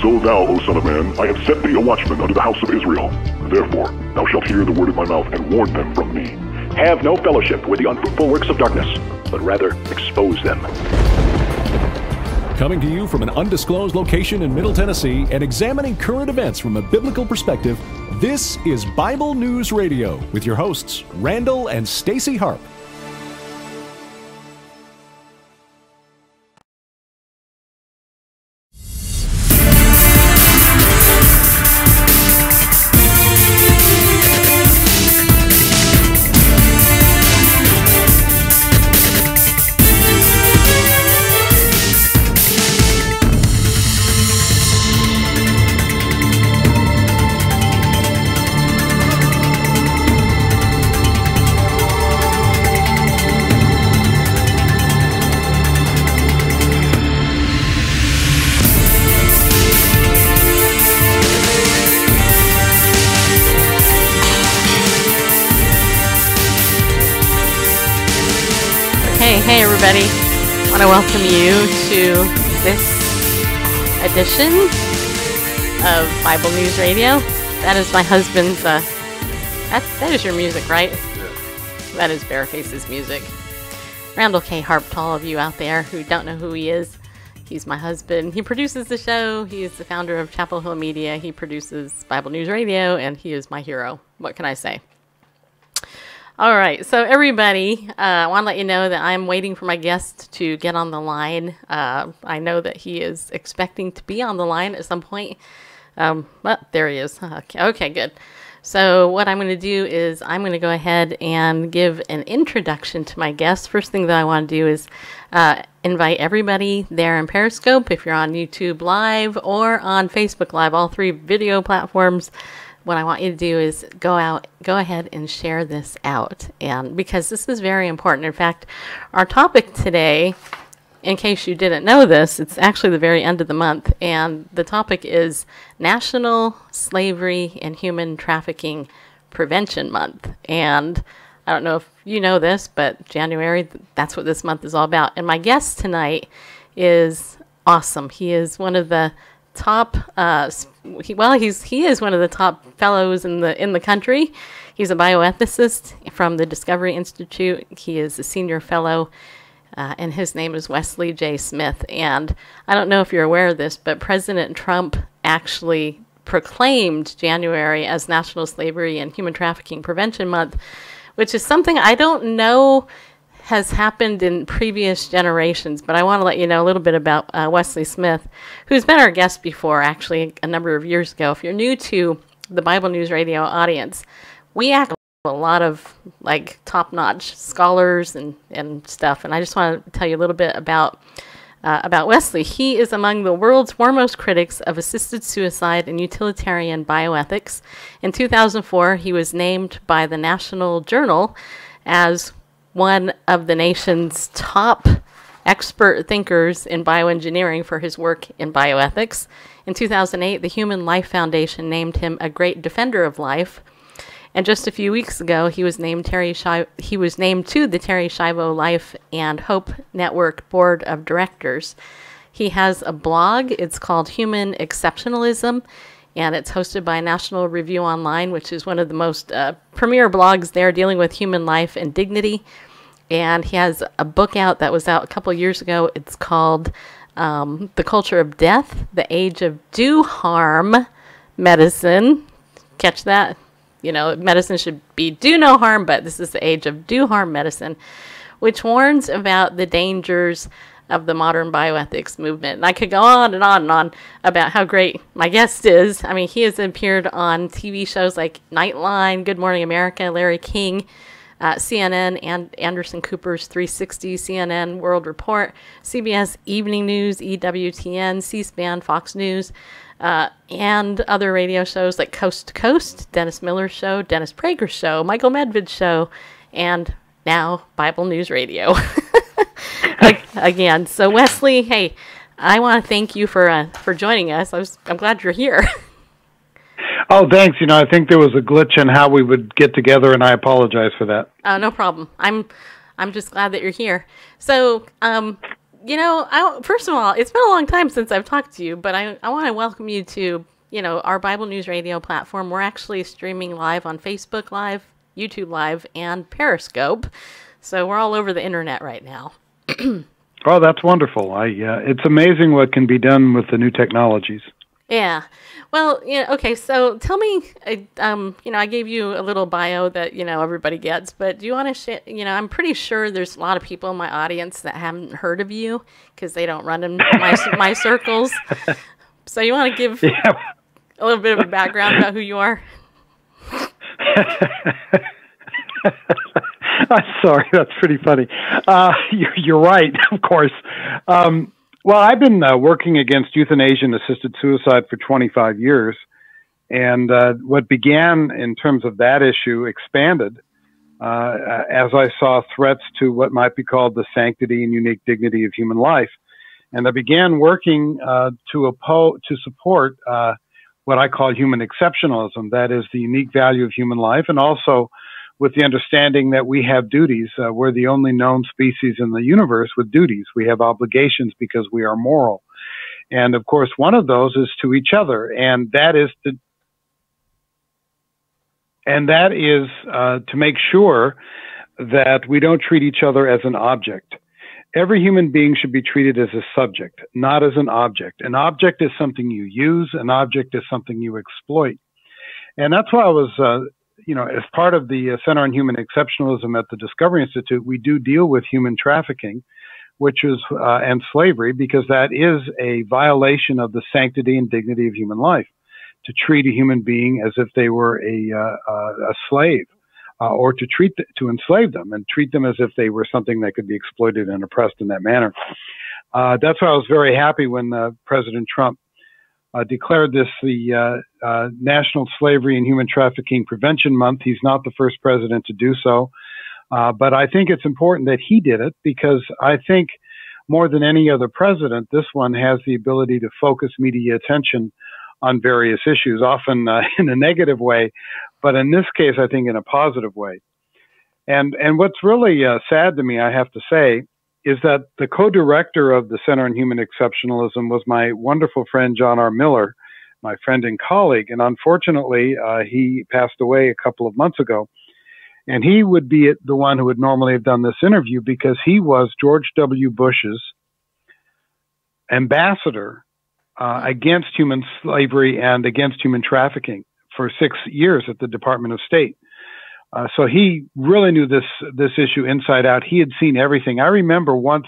So thou, O son of man, I have set thee a watchman unto the house of Israel. Therefore, thou shalt hear the word of my mouth, and warn them from me. Have no fellowship with the unfruitful works of darkness, but rather expose them. Coming to you from an undisclosed location in Middle Tennessee and examining current events from a biblical perspective, this is Bible News Radio with your hosts, Randall and Stacy Harp. Hey everybody, I want to welcome you to this edition of Bible News Radio. That is my husband's, that is your music, right? Yeah. That is Bareface's music. Randall K. Harp to all of you out there who don't know who he is. He's my husband. He produces the show. He is the founder of Chapel Hill Media. He produces Bible News Radio, and he is my hero. What can I say? All right, so everybody, I want to let you know that I'm waiting for my guest to get on the line. I know that he is expecting to be on the line at some point. But there he is. Okay, good. So what I'm going to do is I'm going to go ahead and give an introduction to my guest. First thing that I want to do is invite everybody there in Periscope, if you're on YouTube Live or on Facebook Live, all three video platforms. What I want you to do is go ahead and share this out, and because this is very important. In fact, our topic today, in case you didn't know this, it's actually the very end of the month, and the topic is National Slavery and Human Trafficking Prevention Month. And I don't know if you know this, but January, that's what this month is all about. And my guest tonight is awesome. He is one of the top he is one of the top fellows in the country. He's a bioethicist from the Discovery Institute. He is a senior fellow, and his name is Wesley J. Smith. And I don't know if you're aware of this, but President Trump actually proclaimed January as National Slavery and Human Trafficking Prevention Month, which is something I don't know has happened in previous generations, but I want to let you know a little bit about Wesley Smith, who's been our guest before, actually, a number of years ago. If you're new to the Bible News Radio audience, we act a lot of like top-notch scholars and stuff, and I just want to tell you a little bit about Wesley. He is among the world's foremost critics of assisted suicide and utilitarian bioethics. In 2004, he was named by the National Journal as one of the nation's top expert thinkers in bioengineering for his work in bioethics. In 2008, the Human Life Foundation named him a great defender of life. And just a few weeks ago, he was named to the Terry Schiavo Life and Hope Network Board of Directors. He has a blog. It's called Human Exceptionalism, and it's hosted by National Review Online, which is one of the most premier blogs there dealing with human life and dignity. And he has a book out that was out a couple years ago. It's called The Culture of Death, The Age of Do-Harm Medicine. Catch that? You know, medicine should be do no harm, but this is the age of do-harm medicine, which warns about the dangers of the modern bioethics movement. And I could go on and on and on about how great my guest is. I mean, he has appeared on TV shows like Nightline, Good Morning America, Larry King, CNN, and Anderson Cooper's 360, CNN World Report, CBS Evening News, EWTN, C-SPAN, Fox News, and other radio shows like Coast to Coast, Dennis Miller's show, Dennis Prager's show, Michael Medved's show, and now Bible News Radio. Again, so Wesley, hey, I want to thank you for joining us. I'm glad you're here. Oh, thanks. You know, I think there was a glitch in how we would get together, and I apologize for that. Oh, no problem. I'm just glad that you're here. So, First of all, it's been a long time since I've talked to you, but I want to welcome you to, our Bible News Radio platform. We're actually streaming live on Facebook Live, YouTube Live, and Periscope. So we're all over the internet right now. Oh, that's wonderful. It's amazing what can be done with the new technologies. Yeah. Well, okay, so tell me, I gave you a little bio that, everybody gets, but do you want to share, I'm pretty sure there's a lot of people in my audience that haven't heard of you because they don't run in my circles. So you want to give a little bit of a background about who you are? I'm sorry, that's pretty funny. You're right, of course. Well, I've been working against euthanasia and assisted suicide for 25 years. And what began in terms of that issue expanded as I saw threats to what might be called the sanctity and unique dignity of human life. And I began working to support what I call human exceptionalism, that is the unique value of human life, and also with the understanding that we have duties. We're the only known species in the universe with duties. We have obligations because we are moral. And of course, one of those is to each other. And that is to make sure that we don't treat each other as an object. Every human being should be treated as a subject, not as an object. An object is something you use. An object is something you exploit. And that's why I was, as part of the Center on Human Exceptionalism at the Discovery Institute, we do deal with human trafficking, which is, and slavery, because that is a violation of the sanctity and dignity of human life, to treat a human being as if they were a slave, or to enslave them and treat them as if they were something that could be exploited and oppressed in that manner. That's why I was very happy when President Trump declared this the National Slavery and Human Trafficking Prevention Month. He's not the first president to do so, but I think it's important that he did it because I think more than any other president, this one has the ability to focus media attention on various issues, often in a negative way, but in this case, I think in a positive way. And what's really sad to me, I have to say, is that the co-director of the Center on Human Exceptionalism was my wonderful friend, John R. Miller, my friend and colleague. And unfortunately, he passed away a couple of months ago. And he would be the one who would normally have done this interview because he was George W. Bush's ambassador against human slavery and against human trafficking for 6 years at the Department of State. So he really knew this issue inside out. He had seen everything. I remember once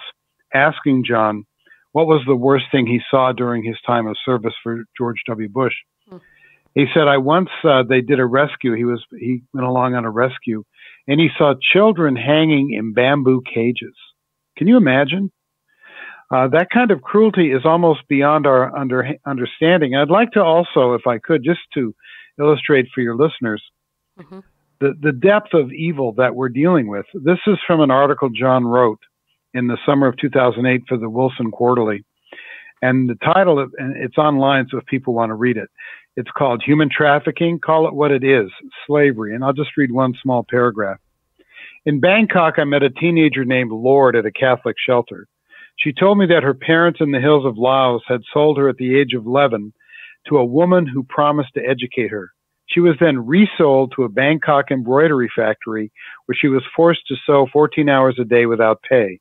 asking John what was the worst thing he saw during his time of service for George W. Bush. He said, they did a rescue. He went along on a rescue and he saw children hanging in bamboo cages. Can you imagine? That kind of cruelty is almost beyond our understanding. I'd like to also, if I could, just to illustrate for your listeners, the depth of evil that we're dealing with. This is from an article John wrote in the summer of 2008 for the Wilson Quarterly. And the title, and it's online, so if people want to read it, it's called Human Trafficking, Call It What It Is, Slavery. And I'll just read one small paragraph. In Bangkok, I met a teenager named Lord at a Catholic shelter. She told me that her parents in the hills of Laos had sold her at the age of 11 to a woman who promised to educate her. She was then resold to a Bangkok embroidery factory where she was forced to sew 14 hours a day without pay.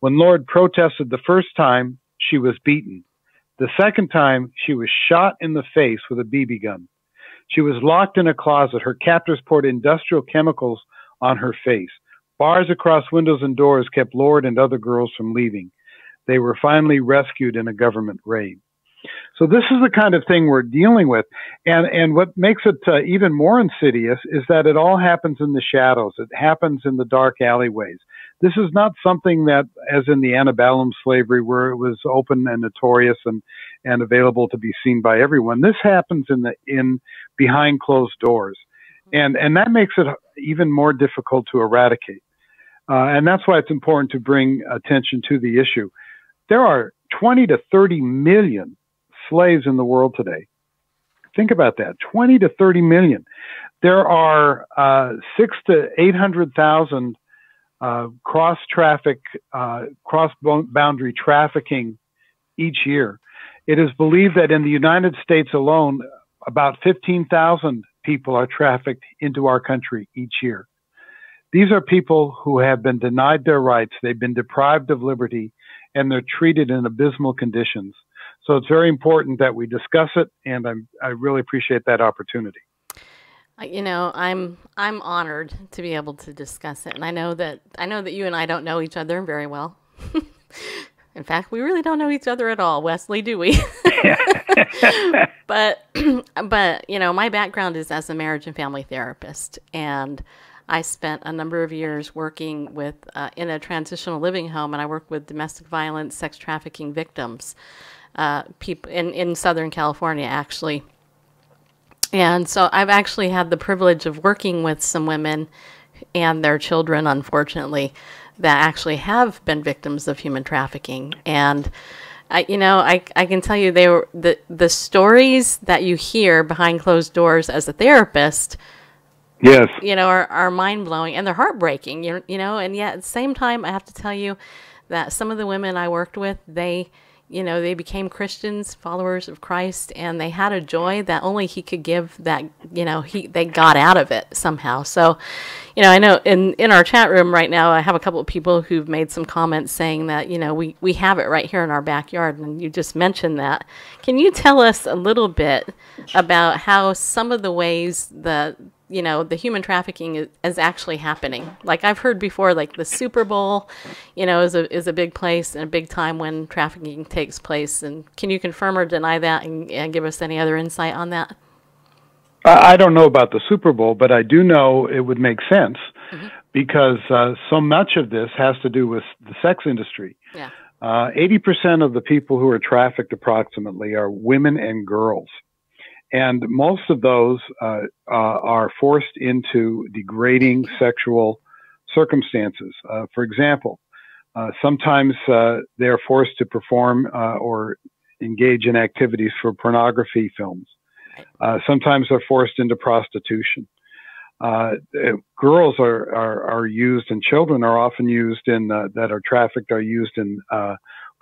When Lord protested the first time, she was beaten. The second time, she was shot in the face with a BB gun. She was locked in a closet. Her captors poured industrial chemicals on her face. Bars across windows and doors kept Lord and other girls from leaving. They were finally rescued in a government raid. So this is the kind of thing we're dealing with. And what makes it even more insidious is that it all happens in the shadows. It happens in the dark alleyways. This is not something that, as in the antebellum slavery, where it was open and notorious and available to be seen by everyone. This happens in behind closed doors. And that makes it even more difficult to eradicate. And that's why it's important to bring attention to the issue. There are 20 to 30 million slaves in the world today. Think about that, 20 to 30 million. There are 600,000 to 800,000 cross-boundary trafficking each year. It is believed that in the United States alone, about 15,000 people are trafficked into our country each year. These are people who have been denied their rights, they've been deprived of liberty, and they're treated in abysmal conditions. So it's very important that we discuss it, and I really appreciate that opportunity. You know, I'm honored to be able to discuss it, and I know that you and I don't know each other very well. In fact, we really don't know each other at all, Wesley, do we? But you know, my background is as a marriage and family therapist, and I spent a number of years working with in a transitional living home, and I work with domestic violence, sex trafficking victims, people in Southern California, actually. And so I've actually had the privilege of working with some women and their children, unfortunately, that actually have been victims of human trafficking. And I can tell you, they were the stories that you hear behind closed doors as a therapist. Yes, you know, are mind blowing, and they're heartbreaking. You know, and yet at the same time, I have to tell you that some of the women I worked with, they became Christians, followers of Christ, and they had a joy that only He could give. That they got out of it somehow. So, you know, I know in our chat room right now, I have a couple of people who've made some comments saying that we have it right here in our backyard, and you just mentioned that. Can you tell us a little bit about how some of the ways that the human trafficking is actually happening? Like I've heard before, like the Super Bowl, is a big place and a big time when trafficking takes place. And can you confirm or deny that, and give us any other insight on that? I don't know about the Super Bowl, but I do know it would make sense because so much of this has to do with the sex industry. Yeah. 80% of the people who are trafficked approximately are women and girls. And most of those are forced into degrading sexual circumstances. For example, sometimes they're forced to perform or engage in activities for pornography films. Sometimes they're forced into prostitution. Girls are used, and children are often used that are trafficked are used in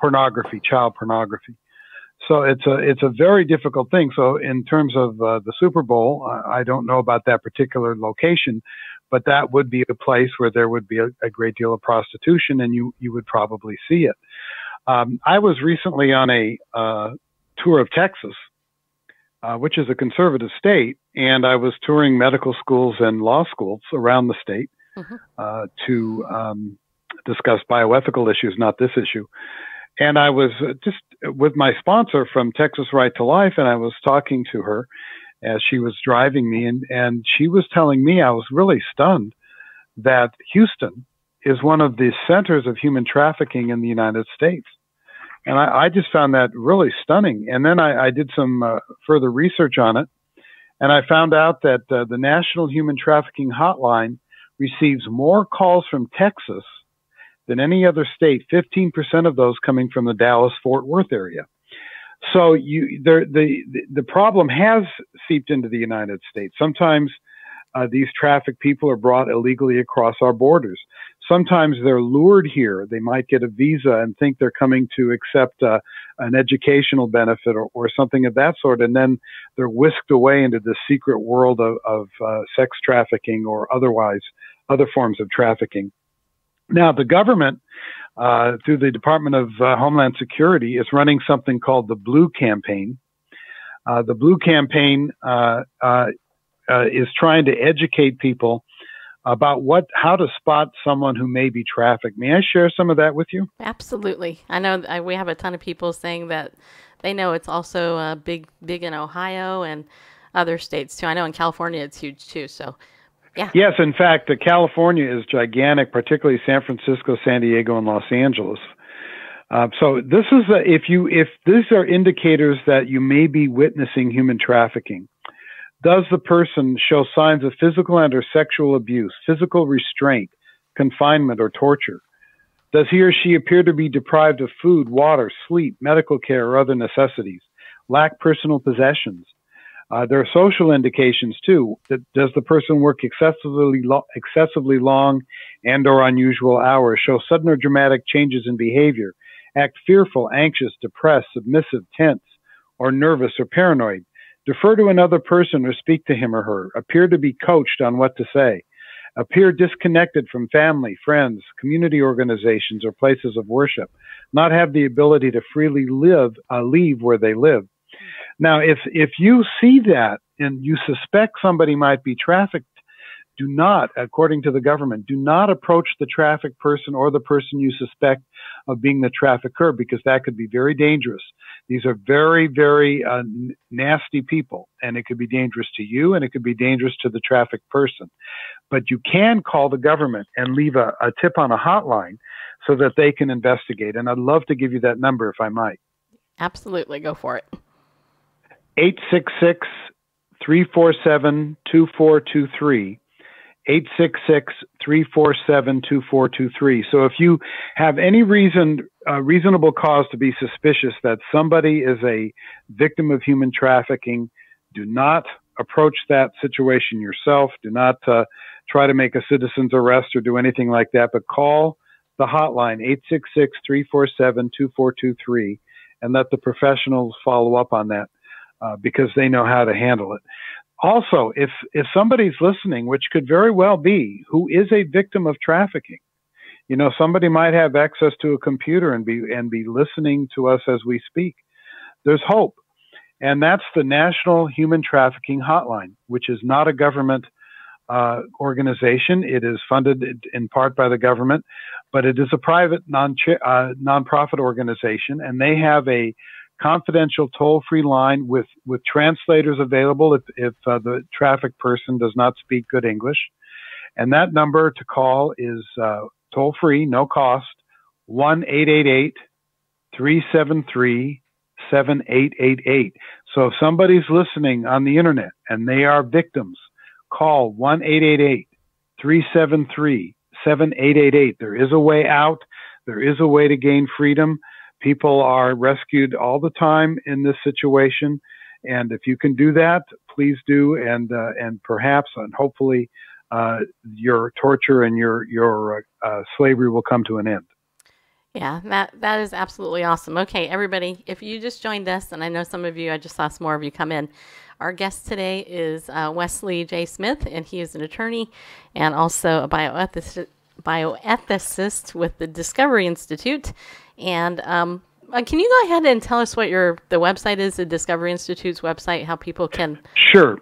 pornography, child pornography. So it's a very difficult thing. So in terms of the Super Bowl, I don't know about that particular location, but that would be a place where there would be a great deal of prostitution, and you would probably see it. I was recently on a tour of Texas, which is a conservative state, and I was touring medical schools and law schools around the state to discuss bioethical issues, not this issue. And I was just with my sponsor from Texas Right to Life, and I was talking to her as she was driving me, and she was telling me, I was really stunned that Houston is one of the centers of human trafficking in the United States. And I just found that really stunning. And then I did some further research on it, and I found out that the National Human Trafficking Hotline receives more calls from Texas than any other state, 15% of those coming from the Dallas-Fort Worth area. So the problem has seeped into the United States. Sometimes these trafficked people are brought illegally across our borders. Sometimes they're lured here. They might get a visa and think they're coming to accept an educational benefit or something of that sort, and then they're whisked away into the secret world of sex trafficking or otherwise other forms of trafficking. Now, the government, through the Department of Homeland Security, is running something called the Blue Campaign. The Blue Campaign is trying to educate people about how to spot someone who may be trafficked. May I share some of that with you? Absolutely. I know we have a ton of people saying that they know it's also big in Ohio and other states too. I know in California it's huge too. So. Yeah. Yes, in fact, California is gigantic, particularly San Francisco, San Diego, and Los Angeles. So this is if these are indicators that you may be witnessing human trafficking. Does the person show signs of physical and/or sexual abuse, physical restraint, confinement, or torture? Does he or she appear to be deprived of food, water, sleep, medical care, or other necessities? Lack personal possessions? There are social indications too. Does the person work excessively long and/or unusual hours? Show sudden or dramatic changes in behavior? Act fearful, anxious, depressed, submissive, tense, or nervous or paranoid? Defer to another person or speak to him or her. Appear to be coached on what to say. Appear disconnected from family, friends, community organizations, or places of worship. Not have the ability to freely leave where they live. Now, if you see that and you suspect somebody might be trafficked, do not, according to the government, do not approach the trafficked person or the person you suspect of being the trafficker, because that could be very dangerous. These are very, very nasty people, and it could be dangerous to you, and it could be dangerous to the trafficked person. But you can call the government and leave a tip on a hotline so that they can investigate. And I'd love to give you that number if I might. Absolutely. Go for it. 866-347-2423. 866-347-2423. So if you have any reasonable cause to be suspicious that somebody is a victim of human trafficking, do not approach that situation yourself. Do not try to make a citizen's arrest or do anything like that, but call the hotline, 866-347-2423, and let the professionals follow up on that because they know how to handle it. Also, if somebody's listening, which could very well be, who is a victim of trafficking, somebody might have access to a computer and be listening to us as we speak. There's hope. And that's the National Human Trafficking Hotline, which is not a government organization. It is funded in part by the government, but it is a private nonprofit organization, and they have a confidential toll-free line with translators available if the trafficked person does not speak good English. And that number to call is toll-free, no cost, 1-888-373-7888. So if somebody's listening on the internet and they are victims, call 1-888-373-7888. There is a way out. There is a way to gain freedom. People are rescued all the time in this situation. And if you can do that, please do. And perhaps and hopefully your torture and your slavery will come to an end. Yeah, that is absolutely awesome. Okay, everybody, if you just joined us, and I know some of you, I just saw some more of you come in. Our guest today is Wesley J. Smith, and he is an attorney and also a bioethicist with the Discovery Institute. And can you go ahead and tell us what the website is, the Discovery Institute's website, how people can... Sure.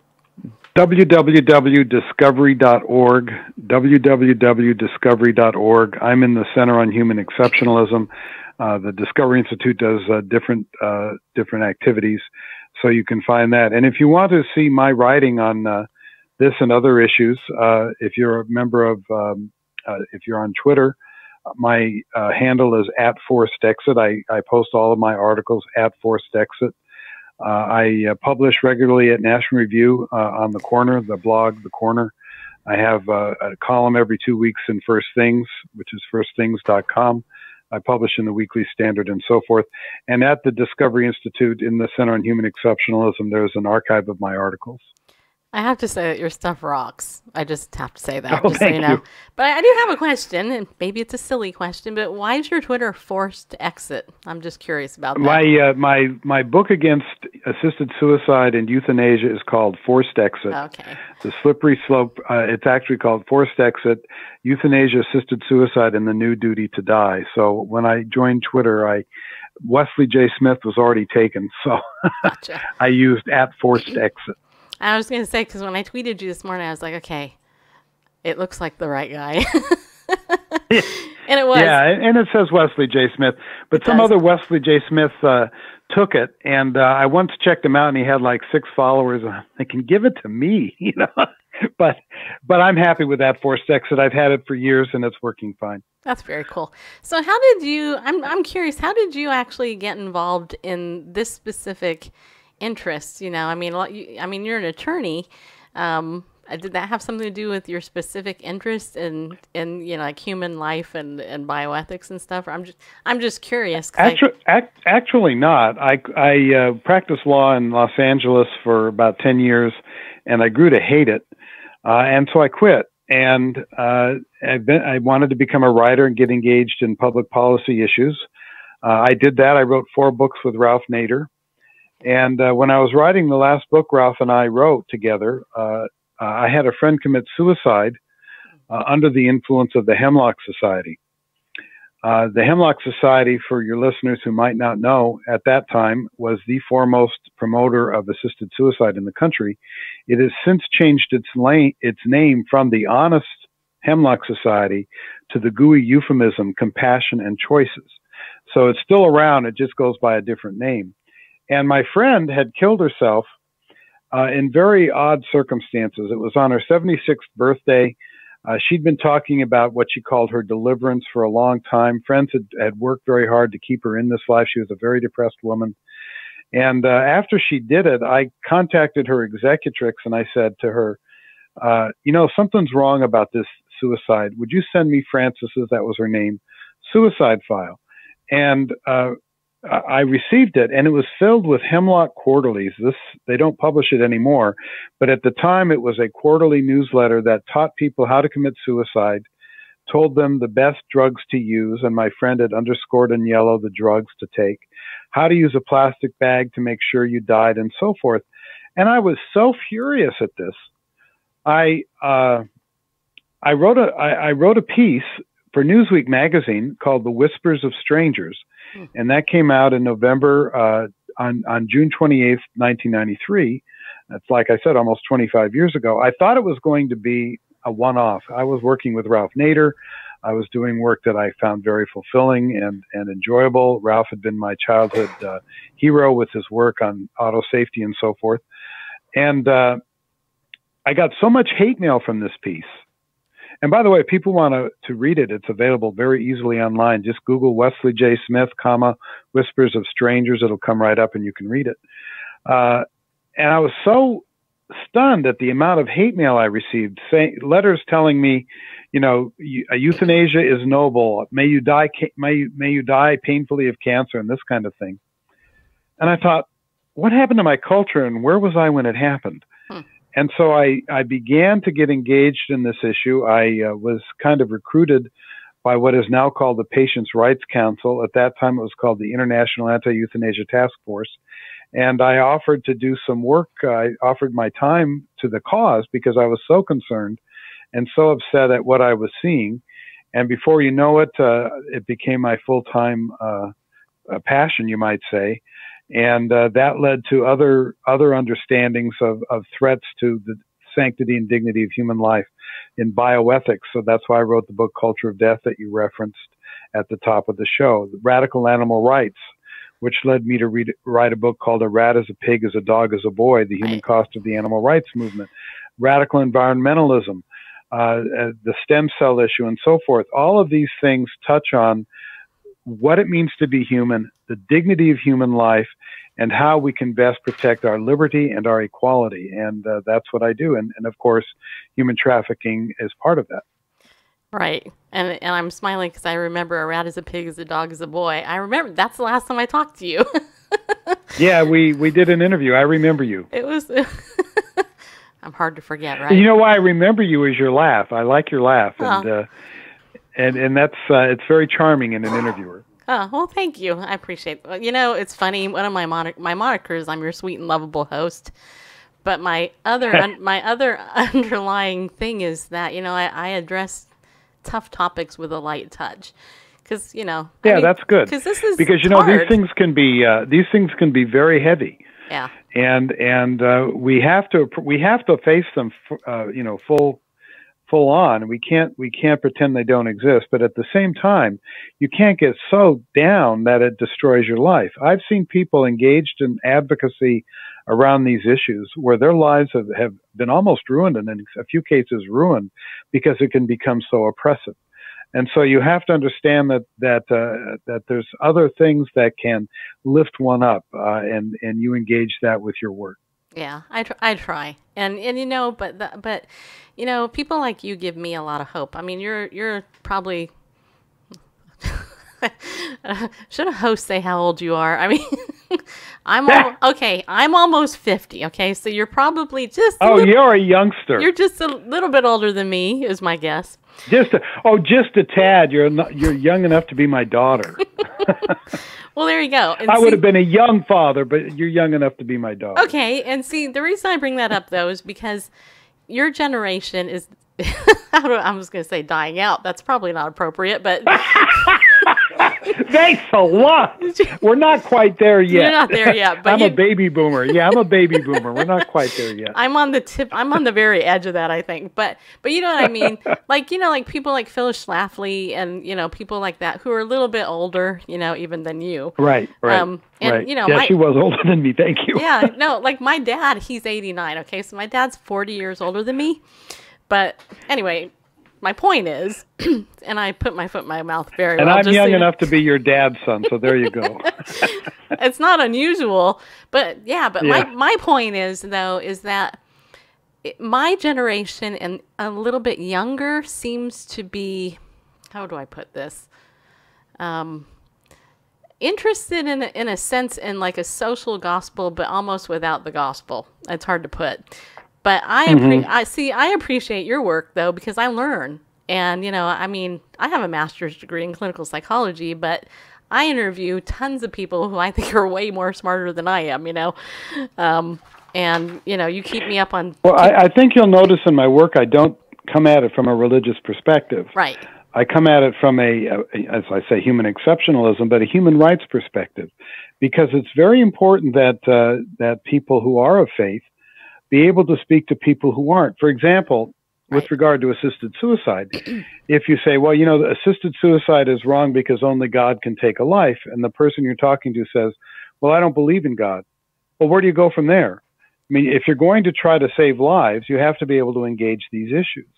www.discovery.org, www.discovery.org. I'm in the Center on Human Exceptionalism. The Discovery Institute does different activities, so you can find that. And if you want to see my writing on this and other issues, if you're a member of, if you're on Twitter, my handle is @ForcedExit. I post all of my articles @ForcedExit. I publish regularly at National Review on The Corner, the blog, The Corner. I have a column every 2 weeks in First Things, which is firstthings.com. I publish in the Weekly Standard and so forth. And at the Discovery Institute in the Center on Human Exceptionalism, there's an archive of my articles. I have to say that your stuff rocks. I just have to say that, Oh, just so you thank know. you. But I do have a question, and maybe it's a silly question, but why is your Twitter Forced Exit? I'm just curious about that. My book against assisted suicide and euthanasia is called Forced Exit. Okay. The Slippery Slope. It's actually called Forced Exit: Euthanasia, Assisted Suicide, and the New Duty to Die. So when I joined Twitter, Wesley J. Smith was already taken, so Gotcha. I used @Forced Exit. I was going to say, because when I tweeted you this morning, I was like, okay, it looks like the right guy. And it was. Yeah, and it says Wesley J. Smith, but some other Wesley J. Smith took it, and I once checked him out, and he had like 6 followers. They can give it to me, But I'm happy with that Forced Exit. I've had it for years, and it's working fine. That's very cool. So how did you? I'm curious. How did you actually get involved in this specific interest? I mean, you're an attorney. Did that have something to do with your specific interest in like human life and bioethics and stuff? Or I'm just curious. Actually not. I practiced law in Los Angeles for about 10 years, and I grew to hate it, and so I quit. And I wanted to become a writer and get engaged in public policy issues. I did that. I wrote 4 books with Ralph Nader. And when I was writing the last book Ralph and I wrote together, I had a friend commit suicide under the influence of the Hemlock Society. The Hemlock Society, for your listeners who might not know, at that time was the foremost promoter of assisted suicide in the country. It has since changed its name from the Honest Hemlock Society to the gooey euphemism Compassion and Choices. So it's still around. It just goes by a different name. And my friend had killed herself in very odd circumstances. It was on her 76th birthday. She'd been talking about what she called her deliverance for a long time. Friends had worked very hard to keep her in this life. She was a very depressed woman. And after she did it, I contacted her executrix and I said to her, something's wrong about this suicide. Would you send me Frances's, that was her name, suicide file? And I received it, and it was filled with Hemlock Quarterlies. They don't publish it anymore, but at the time it was a quarterly newsletter that taught people how to commit suicide, told them the best drugs to use, and my friend had underscored in yellow the drugs to take, how to use a plastic bag to make sure you died, and so forth. And I was so furious at this. I wrote a piece for Newsweek magazine called "The Whispers of Strangers." And that came out in November, on June 28th, 1993. That's, like I said, almost 25 years ago. I thought it was going to be a one-off. I was working with Ralph Nader. I was doing work that I found very fulfilling and enjoyable. Ralph had been my childhood hero with his work on auto safety and so forth. And I got so much hate mail from this piece. And by the way, if people want to read it, it's available very easily online. Just Google Wesley J. Smith, Whispers of Strangers. It'll come right up and you can read it. And I was so stunned at the amount of hate mail I received, letters telling me, euthanasia is noble. May you die painfully of cancer and this kind of thing. And I thought, what happened to my culture and where was I when it happened? And so I began to get engaged in this issue. I was kind of recruited by what is now called the Patients' Rights Council. At that time, it was called the International Anti-Euthanasia Task Force. And I offered to do some work. I offered my time to the cause because I was so concerned and so upset at what I was seeing. And before you know it, it became my full-time passion, you might say. And that led to other understandings of threats to the sanctity and dignity of human life in bioethics. So that's why I wrote the book Culture of Death that you referenced at the top of the show. The Radical Animal Rights, which led me to write a book called A Rat is a Pig, as a Dog is a Boy, The Human Cost of the Animal Rights Movement. Radical environmentalism, the stem cell issue, and so forth. All of these things touch on what it means to be human, the dignity of human life, and how we can best protect our liberty and our equality. And that's what I do. And of course, human trafficking is part of that. Right. And I'm smiling because I remember a rat is a pig, as a dog is a boy. I remember that's the last time I talked to you. Yeah, we did an interview. I remember you. It was... I'm hard to forget, right? You know why I remember you is your laugh. I like your laugh. Oh. And that's it's very charming in an interviewer. Oh, well, thank you. I appreciate it. It's funny. One of my monikers, I'm your sweet and lovable host. But my other underlying thing is that, I address tough topics with a light touch. Because, that's good. Because this is because, hard. these things can be very heavy. Yeah. And we have to face them, full on. We can't pretend they don't exist, but at the same time, you can't get so down that it destroys your life. I've seen people engaged in advocacy around these issues where their lives have been almost ruined, and in a few cases ruined, because it can become so oppressive. And so you have to understand that there's other things that can lift one up, and you engage that with your work. Yeah, I try, and but people like you give me a lot of hope. I mean, you're probably should a host say how old you are? I mean, I'm almost 50. Okay, so you're probably just you're a youngster. You're just a little bit older than me, is my guess. Just a tad. You're young enough to be my daughter. Well, there you go. And I would have been a young father, but you're young enough to be my daughter. Okay, and see, the reason I bring that up, though, is because your generation is, I was going to say dying out. That's probably not appropriate, but... Thanks a lot. We're not quite there yet. You're not there yet. But I'm a baby boomer. Yeah, I'm a baby boomer. We're not quite there yet. I'm on the very edge of that, I think. But you know what I mean? Like people like Phyllis Schlafly and, people like that who are a little bit older, even than you. Right. And, yeah, she was older than me. Thank you. Yeah, no, like my dad, he's 89. Okay, so my dad's 40 years older than me. But anyway, my point is, and I put my foot in my mouth very well. And I'm young enough to be your dad's son, so there you go. It's not unusual, but my point is, though, is that my generation and a little bit younger seems to be, how do I put this? Interested in a sense in like a social gospel, but almost without the gospel. It's hard to put. But I appreciate your work, though, because I learn. And, I have a master's degree in clinical psychology, but I interview tons of people who I think are way more smarter than I am, And, you keep me up on... Well, I think you'll notice in my work, I don't come at it from a religious perspective. Right. I come at it from as I say, human exceptionalism, but a human rights perspective. Because it's very important that people who are of faith be able to speak to people who aren't. For example, with regard to assisted suicide, if you say, well, assisted suicide is wrong because only God can take a life, and the person you're talking to says, well, I don't believe in God. Well, where do you go from there? I mean, if you're going to try to save lives, you have to be able to engage these issues.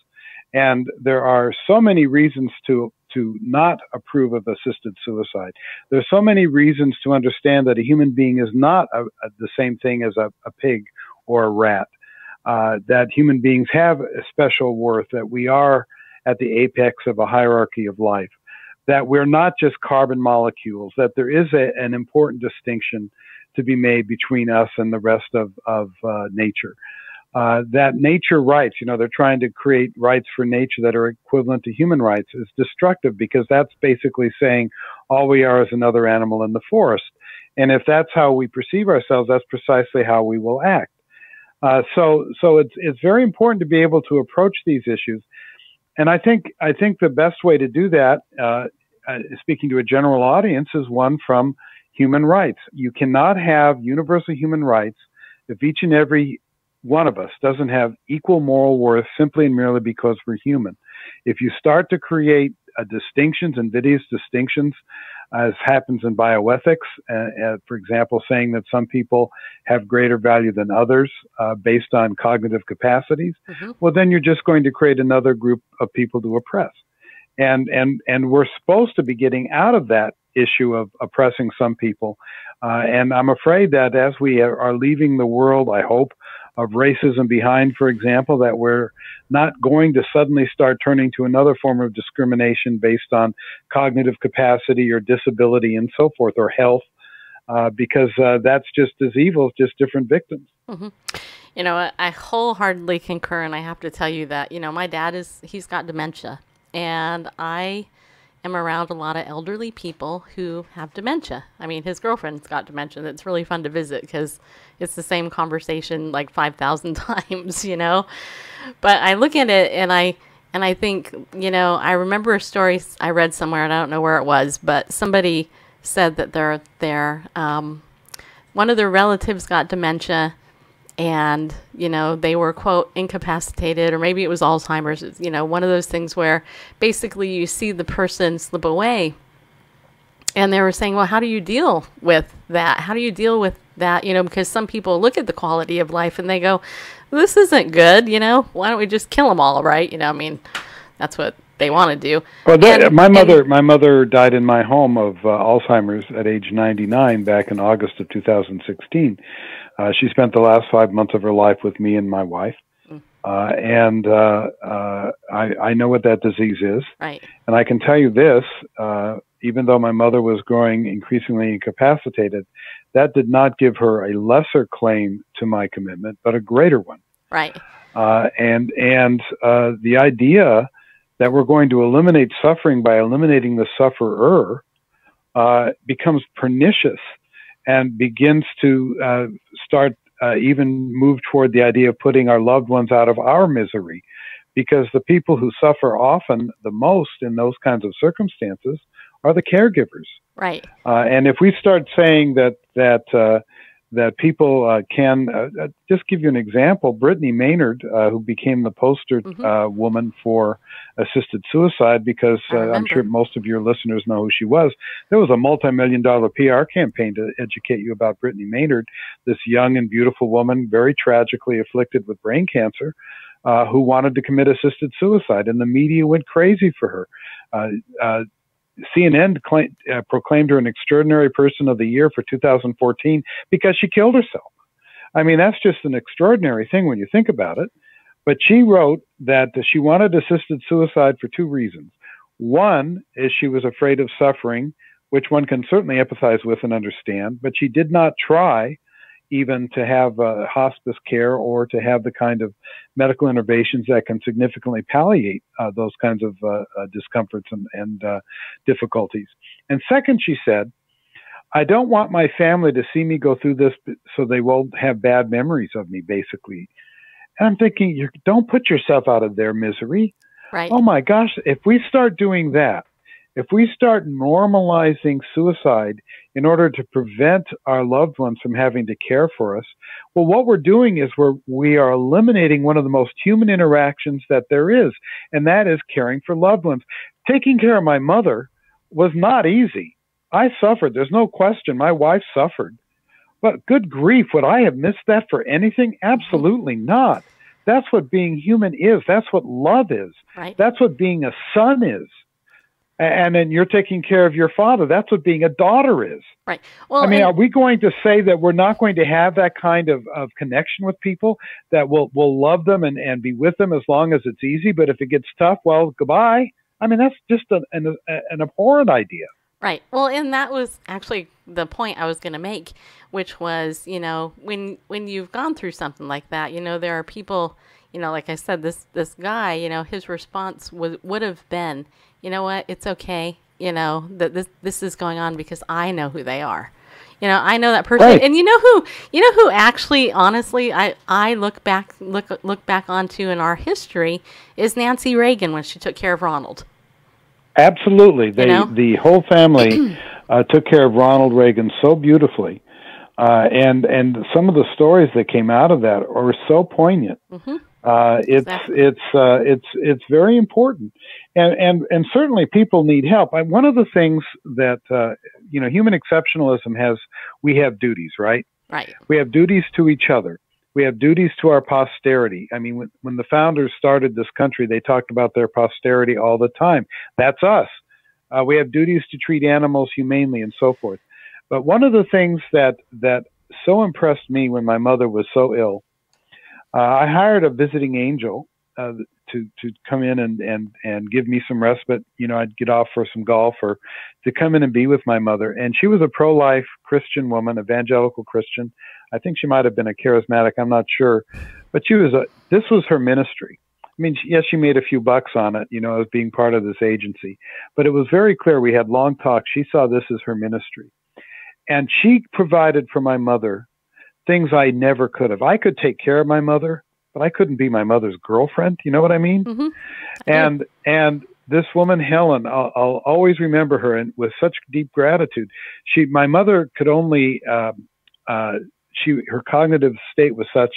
And there are so many reasons to not approve of assisted suicide. There's so many reasons to understand that a human being is not the same thing as a pig or a rat, that human beings have a special worth, that we are at the apex of a hierarchy of life, that we're not just carbon molecules, that there is an important distinction to be made between us and the rest of nature. That nature rights, they're trying to create rights for nature that are equivalent to human rights, is destructive, because that's basically saying all we are is another animal in the forest. And if that's how we perceive ourselves, that's precisely how we will act. So it's very important to be able to approach these issues, and I think the best way to do that, speaking to a general audience, is one from human rights. You cannot have universal human rights if each and every one of us doesn't have equal moral worth simply and merely because we're human. If you start to create distinctions, invidious distinctions, as happens in bioethics, for example, saying that some people have greater value than others based on cognitive capacities, well, then you're just going to create another group of people to oppress. And we're supposed to be getting out of that issue of oppressing some people. And I'm afraid that as we are leaving the world, I hope, of racism behind, for example, that we're not going to suddenly start turning to another form of discrimination based on cognitive capacity or disability and so forth, or health, because that's just as evil, just different victims. I wholeheartedly concur, and I have to tell you that, my dad he's got dementia, and I am around a lot of elderly people who have dementia. I mean, his girlfriend's got dementia. It's really fun to visit because it's the same conversation like 5,000 times, But I look at it and I think, I remember a story I read somewhere, and I don't know where it was, but somebody said that one of their relatives got dementia, and, they were, quote, incapacitated, or maybe it was Alzheimer's, one of those things where basically you see the person slip away. And they were saying, well, how do you deal with that? How do you deal with that? Because some people look at the quality of life and they go, this isn't good, why don't we just kill them all, right? That's what they want to do. Well, my mother died in my home of Alzheimer's at age 99 back in August of 2016. She spent the last 5 months of her life with me and my wife. And I know what that disease is. Right. And I can tell you this, even though my mother was growing increasingly incapacitated, that did not give her a lesser claim to my commitment, but a greater one. Right. And the idea that we're going to eliminate suffering by eliminating the sufferer becomes pernicious and begins to start even move toward the idea of putting our loved ones out of our misery, because the people who suffer often the most in those kinds of circumstances are the caregivers. Right. And if we start saying that people can, just give you an example, Brittany Maynard, who became the poster woman for assisted suicide, because I'm sure most of your listeners know who she was. There was a multi-million-dollar PR campaign to educate you about Brittany Maynard, this young and beautiful woman, very tragically afflicted with brain cancer, who wanted to commit assisted suicide, and the media went crazy for her. CNN proclaimed her an extraordinary person of the year for 2014 because she killed herself. I mean, that's just an extraordinary thing when you think about it. But she wrote that she wanted assisted suicide for two reasons. One is she was afraid of suffering, which one can certainly empathize with and understand, but she did not try even to have hospice care or to have the kind of medical interventions that can significantly palliate those kinds of discomforts and difficulties. And second, she said, I don't want my family to see me go through this so they won't have bad memories of me, basically. And I'm thinking, you don't put yourself out of their misery. Right. Oh my gosh, if we start doing that, if we start normalizing suicide in order to prevent our loved ones from having to care for us, well, what we're doing is we are eliminating one of the most human interactions that there is, and that is caring for loved ones. Taking care of my mother was not easy. I suffered. There's no question. My wife suffered. But good grief, would I have missed that for anything? Absolutely not. That's what being human is. That's what love is. Right. That's what being a son is. And then you're taking care of your father. That's what being a daughter is. Right. Well, I mean, are we going to say that we're not going to have that kind of connection with people, that we'll love them and be with them as long as it's easy, but if it gets tough, well, goodbye? I mean, that's just an abhorrent idea. Right. Well, and that was actually the point I was going to make, which was, when you've gone through something like that, there are people, like I said, this guy, his response would have been, you know what, it's okay, that this is going on because I know who they are. I know that person. Right. And you know who actually, honestly, I look back onto in our history is Nancy Reagan when she took care of Ronald. Absolutely. The whole family took care of Ronald Reagan so beautifully. And some of the stories that came out of that are so poignant. Mm-hmm. It's very important, and certainly people need help. One of the things that human exceptionalism has, we have duties, right? Right. We have duties to each other. We have duties to our posterity. I mean, when the founders started this country, they talked about their posterity all the time. That's us. We have duties to treat animals humanely and so forth. But one of the things that so impressed me when my mother was so ill, I hired a visiting angel to come in and give me some respite. I'd get off for some golf or to come in and be with my mother. And she was a pro-life Christian woman, evangelical Christian. I think she might have been a charismatic. I'm not sure. But this was her ministry. I mean, yes, she made a few bucks on it, as being part of this agency. But it was very clear. We had long talks. She saw this as her ministry. And she provided for my mother things I never could have. I could take care of my mother, but I couldn't be my mother's girlfriend. You know what I mean? Mm-hmm. And this woman, Helen, I'll always remember her, and with such deep gratitude. My mother could only, her cognitive state was such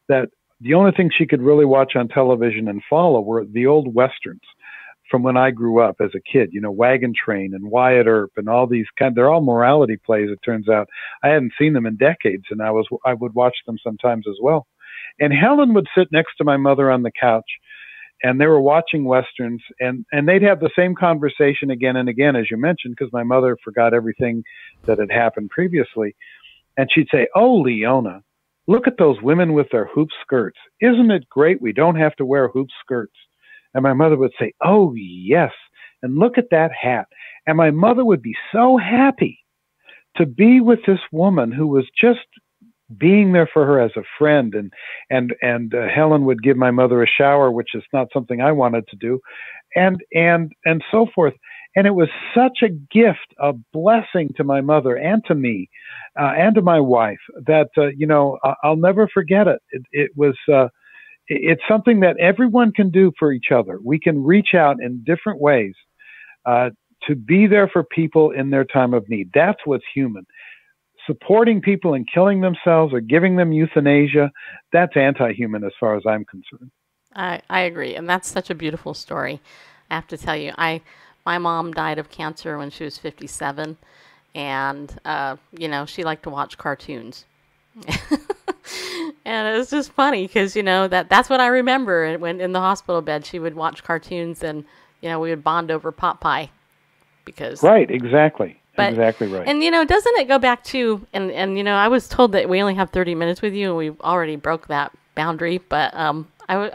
that the only thing she could really watch on television and follow were the old Westerns from when I grew up as a kid, Wagon Train and Wyatt Earp and all these they're all morality plays, it turns out. I hadn't seen them in decades, and I would watch them sometimes as well. And Helen would sit next to my mother on the couch, and they were watching Westerns, and they'd have the same conversation again and again, as you mentioned, because my mother forgot everything that had happened previously. And she'd say, "Oh, Leona, Look at those women with their hoop skirts. Isn't it great we don't have to wear hoop skirts? And my mother would say, oh, yes. And look at that hat. And my mother would be so happy to be with this woman who was just being there for her as a friend. And Helen would give my mother a shower, which is not something I wanted to do, and so forth. And it was such a gift, a blessing to my mother and to me, and to my wife that, I'll never forget it. It's something that everyone can do for each other. We can reach out in different ways to be there for people in their time of need. That's what's human. Supporting people and killing themselves or giving them euthanasia, that's anti-human as far as I'm concerned. I agree. And that's such a beautiful story. I have to tell you, my mom died of cancer when she was 57. And, she liked to watch cartoons. And it was just funny because, that's what I remember. When in the hospital bed, she would watch cartoons and, we would bond over pot pie. Right, exactly. Exactly right. And, doesn't it go back to, and I was told that we only have 30 minutes with you and we already broke that boundary. But I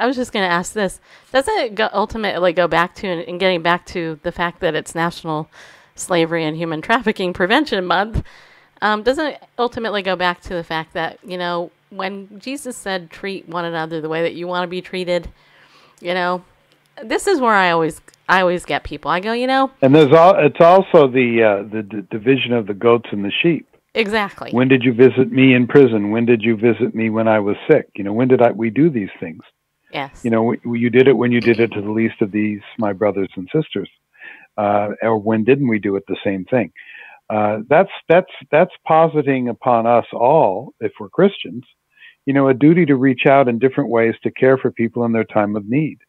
was just going to ask this. Doesn't it ultimately go back to, and getting back to the fact that it's National Slavery and Human Trafficking Prevention Month, doesn't it ultimately go back to the fact that, when Jesus said treat one another the way that you want to be treated, this is where I always get people. I go, and it's also the division of the goats and the sheep. Exactly. When did you visit me in prison? When did you visit me when I was sick? When did we do these things? Yes. You did it when you did it to the least of these, my brothers and sisters. Or when didn't we do it the same thing? That's positing upon us all, if we're Christians, a duty to reach out in different ways to care for people in their time of need.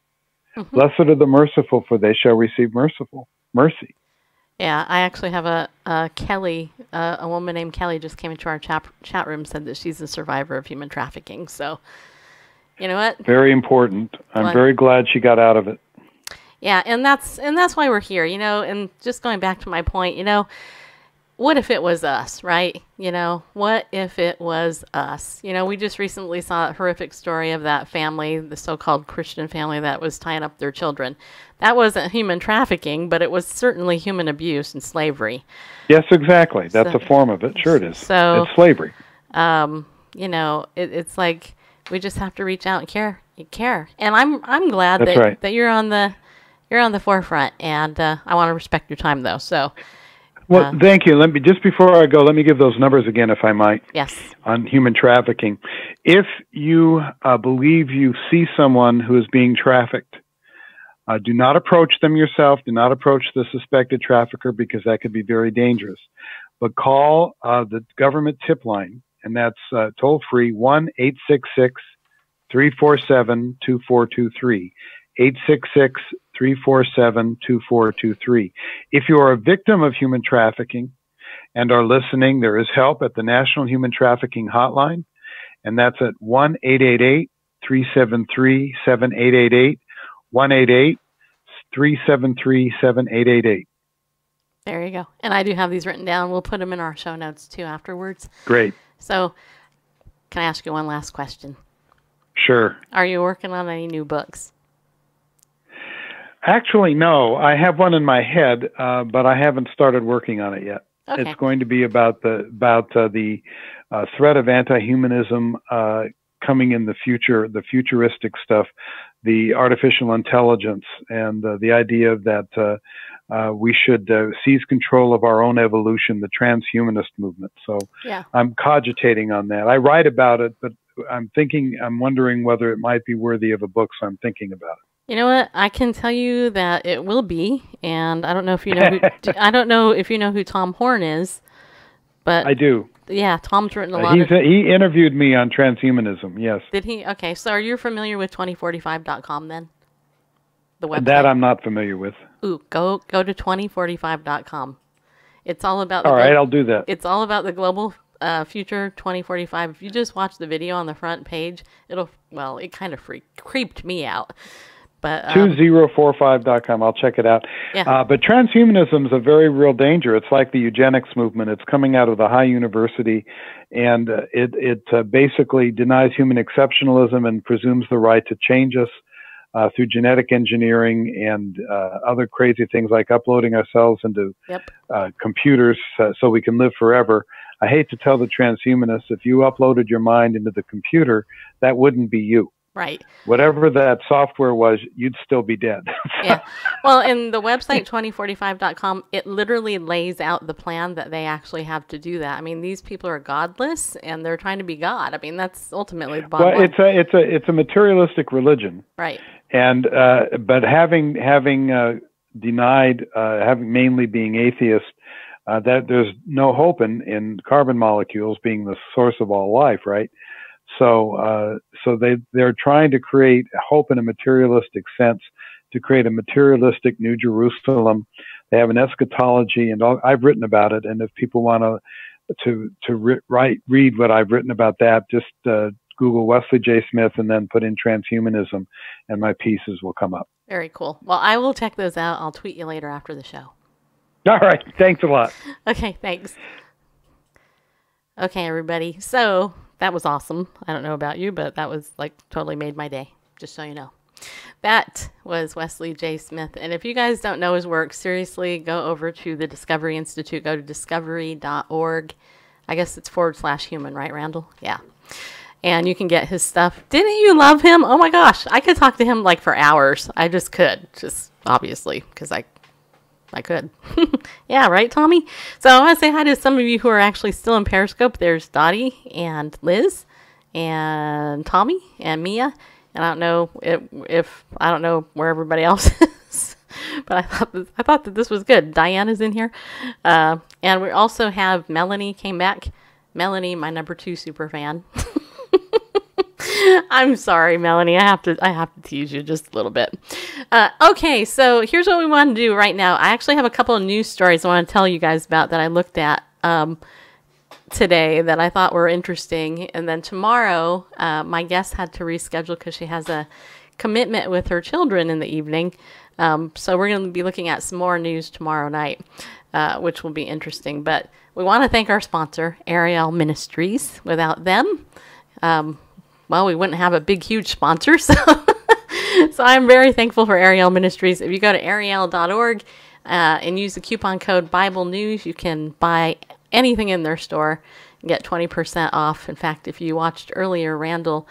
Mm-hmm. Blessed are the merciful, for they shall receive mercy. Yeah, I actually have a Kelly, a woman named Kelly just came into our chat room, said that she's a survivor of human trafficking. So, you know what? Very important. I'm very glad she got out of it. Yeah, and that's why we're here, and just going back to my point, what if it was us, right? What if it was us? We just recently saw a horrific story of that family, the so-called Christian family that was tying up their children. That wasn't human trafficking, but it was certainly human abuse and slavery. Yes, exactly. That's a form of it. Sure it is. So, it's slavery. It's like we just have to reach out and care. And I'm glad that you're on the forefront, and I want to respect your time though. So. Well, thank you. Just before I go, let me give those numbers again, if I might. Yes. On human trafficking. If you believe you see someone who is being trafficked, do not approach them yourself. Do not approach the suspected trafficker, because that could be very dangerous. But call the government tip line, and that's toll free 1-866-347-2423. 866-347-2423. If you are a victim of human trafficking and are listening, there is help at the National Human Trafficking Hotline, and that's at 1-888-373-7888, 1-888-373-7888. There you go. And I do have these written down. We'll put them in our show notes, too, afterwards. Great. So, can I ask you one last question? Sure. Are you working on any new books? Actually, no. I have one in my head, but I haven't started working on it yet. Okay. It's going to be about the threat of anti-humanism coming in the future, the futuristic stuff, the artificial intelligence, and the idea that we should seize control of our own evolution, the transhumanist movement. So yeah. I'm cogitating on that. I write about it, but I'm wondering whether it might be worthy of a book, so I'm thinking about it. You know what? I can tell you that it will be, and I don't know if you know who Tom Horn is, but I do. Yeah, Tom's written a lot. He interviewed me on transhumanism. Yes. Did he? Okay, so are you familiar with 2045.com then? The website. That I'm not familiar with. Ooh, go to 2045.com. It's all about. All right, I'll do that. It's all about the global future 2045. If you just watch the video on the front page, it kind of creeped me out. But 2045.com. I'll check it out. Yeah. But transhumanism is a very real danger. It's like the eugenics movement. It's coming out of the high university, and it basically denies human exceptionalism and presumes the right to change us through genetic engineering and other crazy things like uploading ourselves into computers so we can live forever. I hate to tell the transhumanists, if you uploaded your mind into the computer, that wouldn't be you. Right. Whatever that software was, you'd still be dead. Yeah. Well, in the website 2045.com, it literally lays out the plan that they actually have to do that. I mean, these people are godless and they're trying to be God. I mean, that's ultimately the bottom line. It's a materialistic religion. Right. And but having denied having mainly being atheist, that there's no hope in carbon molecules being the source of all life, right? So they're trying to create hope in a materialistic sense, to create a materialistic New Jerusalem. They have an eschatology, and I've written about it. And if people want to read what I've written about that, just Google Wesley J. Smith and then put in transhumanism, and my pieces will come up. Very cool. Well, I will check those out. I'll tweet you later after the show. All right. Thanks a lot. Okay, thanks. Okay, everybody. So that was awesome. I don't know about you, but that was like totally made my day, just so you know. That was Wesley J. Smith. And if you guys don't know his work, seriously, go over to the Discovery Institute. Go to discovery.org. I guess it's /human, right, Randall? Yeah. And you can get his stuff. Didn't you love him? Oh my gosh. I could talk to him like for hours. I just could. Just obviously, because I could. Yeah, right, Tommy? So I want to say hi to some of you who are actually still in Periscope. There's Dottie and Liz and Tommy and Mia. And I don't know if I don't know where everybody else is, but I thought that this was good. Diana's in here, and we also have Melanie came back. Melanie, my number 2 super fan. I'm sorry, Melanie. I have to tease you just a little bit. Okay, so here's what we want to do right now. I actually have a couple of news stories I want to tell you guys about that I looked at today that I thought were interesting. And then tomorrow, my guest had to reschedule because she has a commitment with her children in the evening. So we're going to be looking at some more news tomorrow night, which will be interesting. But we want to thank our sponsor, Ariel Ministries. Without them, well, we wouldn't have a big, huge sponsor. So, so I'm very thankful for Ariel Ministries. If you go to ariel.org and use the coupon code Bible News, you can buy anything in their store and get 20% off. In fact, if you watched earlier, Randall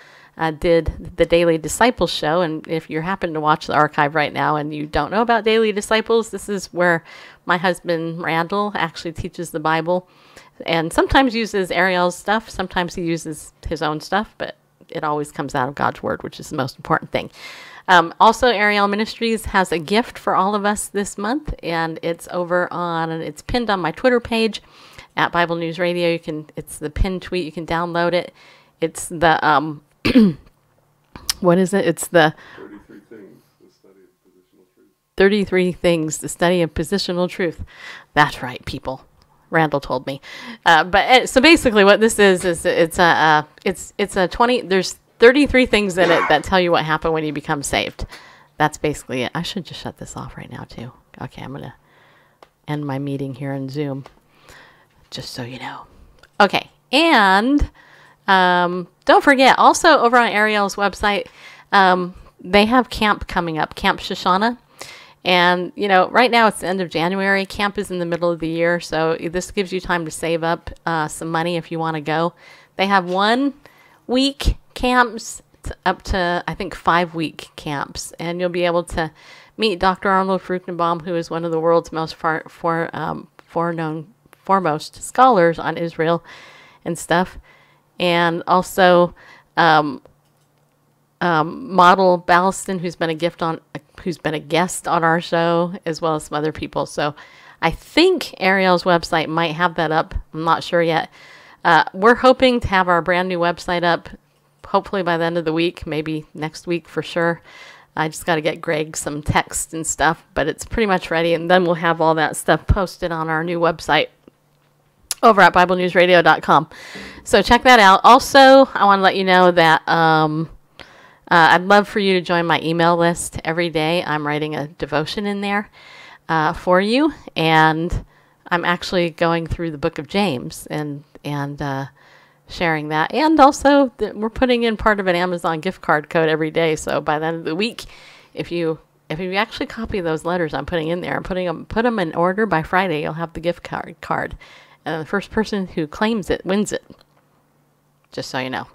did the Daily Disciples show. And if you happen to watch the archive right now and you don't know about Daily Disciples, this is where my husband, Randall, actually teaches the Bible and sometimes uses Ariel's stuff. Sometimes he uses his own stuff, but it always comes out of God's Word, which is the most important thing. Also, Ariel Ministries has a gift for all of us this month, and it's it's pinned on my Twitter page at Bible News Radio. It's the pinned tweet. You can download it. It's the, what is it? It's the 33 Things, the Study of Positional Truth. 33 Things, the Study of Positional Truth. That's right, people. Randall told me. So basically what this is it's a 20, there's 33 things in it that tell you what happened when you become saved. That's basically it. I should just shut this off right now too. Okay, I'm going to end my meeting here in Zoom, just so you know. Okay, and don't forget, also over on Ariel's website, they have camp coming up, Camp Shoshana. And, you know, right now it's the end of January. Camp is in the middle of the year, so this gives you time to save up some money if you want to go. They have 1 week camps up to, I think, 5-week camps. And you'll be able to meet Dr. Arnold Fruchtenbaum, who is one of the world's most foremost scholars on Israel and stuff. And also Model Ballaston, who's been a guest on our show, as well as some other people. So I think Ariel's website might have that up. I'm not sure yet. We're hoping to have our brand new website up, hopefully by the end of the week, maybe next week for sure. I just got to get Greg some text and stuff, but it's pretty much ready. And then we'll have all that stuff posted on our new website over at BibleNewsRadio.com. So check that out. Also, I want to let you know that I'd love for you to join my email list. Every day I'm writing a devotion in there for you, and I'm actually going through the book of James and sharing that. And also we're putting in part of an Amazon gift card code every day. So by the end of the week, if you actually copy those letters I'm putting in there and put them in order by Friday, you'll have the gift card. And the first person who claims it wins it. Just so you know.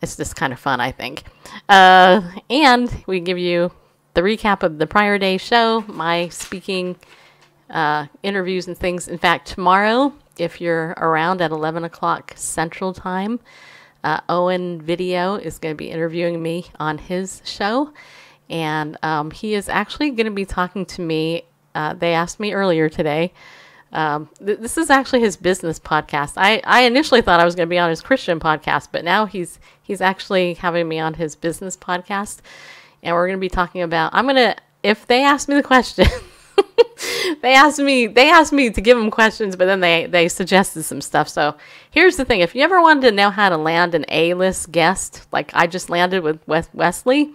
It's just kind of fun, I think. And we give you the recap of the prior day's show, my speaking interviews and things. In fact, tomorrow, if you're around at 11 o'clock Central Time, Owen Video is going to be interviewing me on his show. And he is actually going to be talking to me. They asked me earlier today. This is actually his business podcast. I initially thought I was going to be on his Christian podcast, but now he's actually having me on his business podcast. And we're going to be talking about, if they ask me the question, they asked me to give them questions, but then they suggested some stuff. So here's the thing. If you ever wanted to know how to land an A-list guest, like I just landed with Wesley,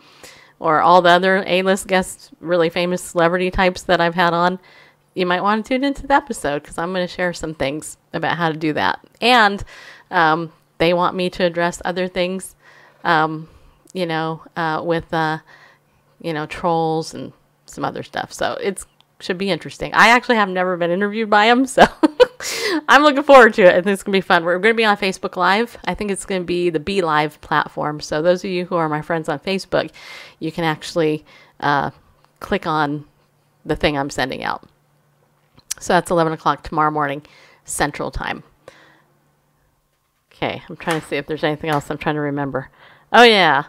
or all the other A-list guests, really famous celebrity types that I've had on, you might want to tune into the episode, because I'm going to share some things about how to do that. And they want me to address other things, with trolls and some other stuff. So it should be interesting. I actually have never been interviewed by them, so I'm looking forward to it. I think it's going to be fun. We're going to be on Facebook Live. I think it's going to be the Be Live platform. So those of you who are my friends on Facebook, you can actually click on the thing I'm sending out. So that's 11 o'clock tomorrow morning, Central Time. Okay, I'm trying to see if there's anything else I'm trying to remember. Oh, yeah.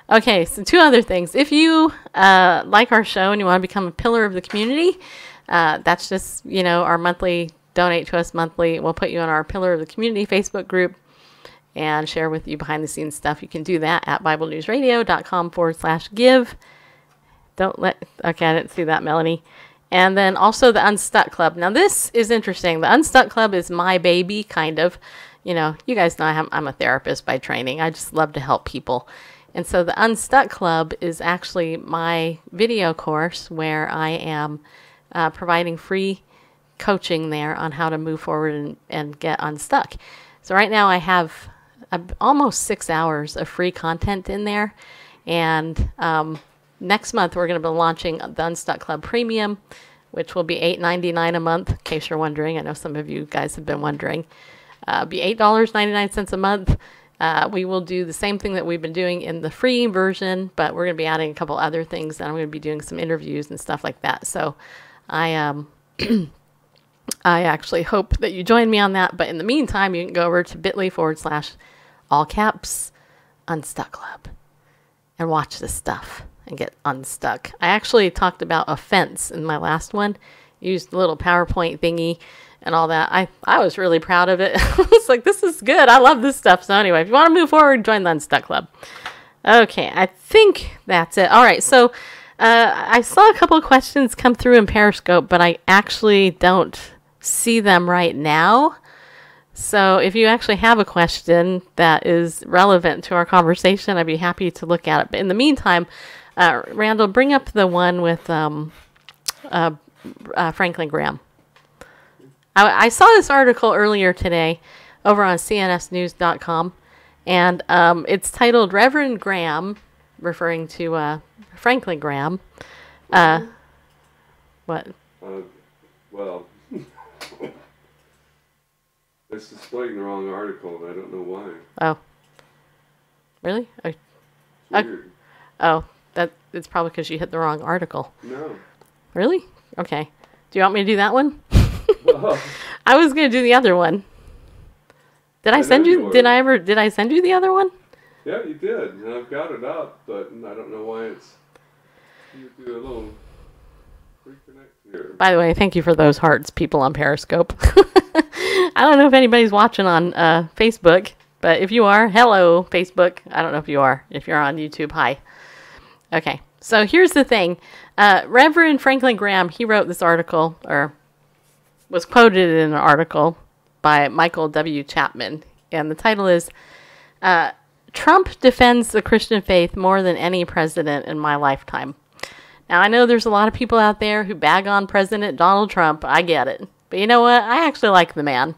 Okay, so 2 other things. If you like our show and you want to become a pillar of the community, that's just, our monthly, donate to us monthly. We'll put you on our Pillar of the Community Facebook group and share with you behind-the-scenes stuff. You can do that at BibleNewsRadio.com/give. Okay, I didn't see that, Melanie. And then also the Unstuck Club. Now, this is interesting. The Unstuck Club is my baby, kind of. You guys know I'm a therapist by training. I just love to help people. And so the Unstuck Club is actually my video course where I am providing free coaching there on how to move forward and get unstuck. So right now I have almost 6 hours of free content in there. And next month we're going to be launching the Unstuck Club Premium, which will be $8.99 a month, in case you're wondering. I know some of you guys have been wondering. Be $8.99 a month. We will do the same thing that we've been doing in the free version, but we're going to be adding a couple other things, and I'm going to be doing some interviews and stuff like that. So I actually hope that you join me on that. But in the meantime, you can go over to bit.ly/all caps Unstuck Club and watch this stuff and get unstuck. I actually talked about offense in my last one. Used the little PowerPoint thingy and all that. I was really proud of it. I was like, this is good. I love this stuff. So anyway, if you want to move forward, join the Unstuck Club. Okay, I think that's it. All right, so I saw a couple of questions come through in Periscope, but I actually don't see them right now. So if you actually have a question that is relevant to our conversation, I'd be happy to look at it. But in the meantime, Randall, bring up the one with Franklin Graham. I saw this article earlier today over on cnsnews.com, and it's titled Reverend Graham, referring to Franklin Graham. What? Well, it's displaying the wrong article, and I don't know why. Oh. Really? Weird. Oh, it's probably because you hit the wrong article. No. Really? Okay. Do you want me to do that one? Well, I was going to do the other one. Did I send you? Did I send you the other one? Yeah, you did. And I've got it up, but I don't know why it's. You do a little reconnect here. By the way, thank you for those hearts, people on Periscope. I don't know if anybody's watching on Facebook, but if you are, hello, Facebook. I don't know if you are. If you're on YouTube, hi. Okay, so here's the thing. Reverend Franklin Graham, he wrote this article, or was quoted in an article by Michael W. Chapman, and the title is Trump defends the Christian faith more than any president in my lifetime. Now, I know there's a lot of people out there who bag on President Donald Trump. I get it. But you know what? I actually like the man.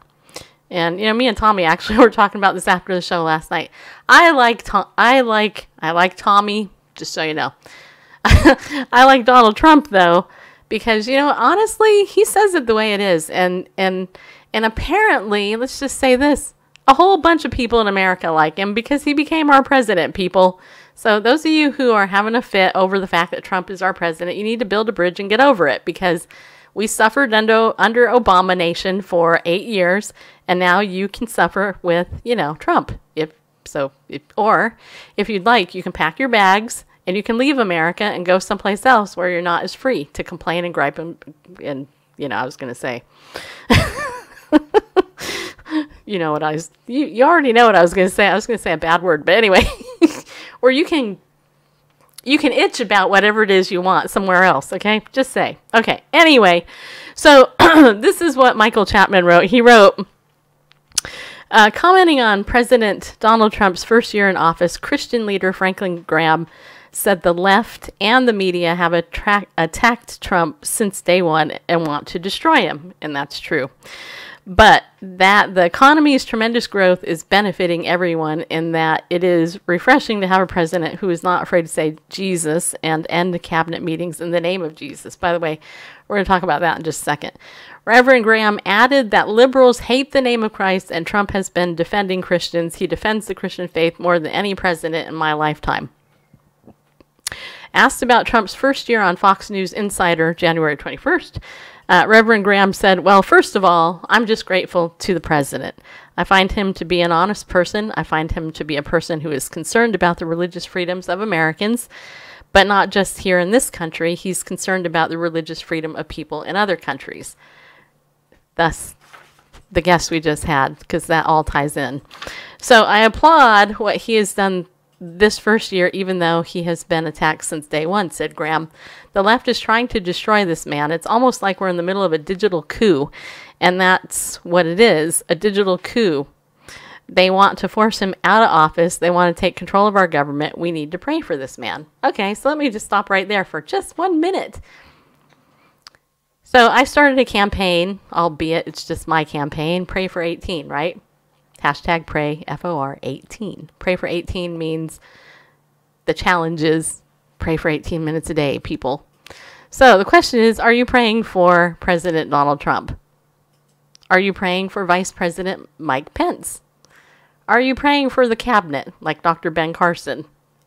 And, you know, me and Tommy actually were talking about this after the show last night. I like Tommy, just so you know. I like Donald Trump, though, because, you know, honestly, he says it the way it is. And apparently, let's just say this, a whole bunch of people in America like him because he became our president, people. So those of you who are having a fit over the fact that Trump is our president, you need to build a bridge and get over it, because we suffered under Obama nation for 8 years, and now you can suffer with, you know, Trump. If you'd like, you can pack your bags and you can leave America and go someplace else where you're not as free to complain and gripe and you know, I was going to say, you know what you already know what I was going to say. I was going to say a bad word, but anyway, where you can itch about whatever it is you want somewhere else, okay? Just say. Okay, anyway, so this is what Michael Chapman wrote. He wrote, commenting on President Donald Trump's first year in office, Christian leader Franklin Graham said the left and the media have attacked Trump since day one and want to destroy him, and that's true. But that the economy's tremendous growth is benefiting everyone, in that it is refreshing to have a president who is not afraid to say Jesus and end cabinet meetings in the name of Jesus. By the way, we're going to talk about that in just a second. Reverend Graham added that liberals hate the name of Christ, and Trump has been defending Christians. He defends the Christian faith more than any president in my lifetime. Asked about Trump's first year on Fox News Insider, January 21st, Reverend Graham said, well, first of all, I'm just grateful to the president. I find him to be an honest person. I find him to be a person who is concerned about the religious freedoms of Americans, but not just here in this country. He's concerned about the religious freedom of people in other countries. Thus, the guest we just had, because that all ties in. So I applaud what he has done this first year, even though he has been attacked since day one, said Graham. The left is trying to destroy this man. It's almost like we're in the middle of a digital coup, and that's what it is, a digital coup. They want to force him out of office. They want to take control of our government. We need to pray for this man. Okay, so let me just stop right there for just 1 minute. So I started a campaign, albeit it's just my campaign, Pray for 18, right? Hashtag pray, FOR 18. Pray for 18 means the challenge is pray for 18 minutes a day, people. So the question is, are you praying for President Donald Trump? Are you praying for Vice President Mike Pence? Are you praying for the cabinet, like Dr. Ben Carson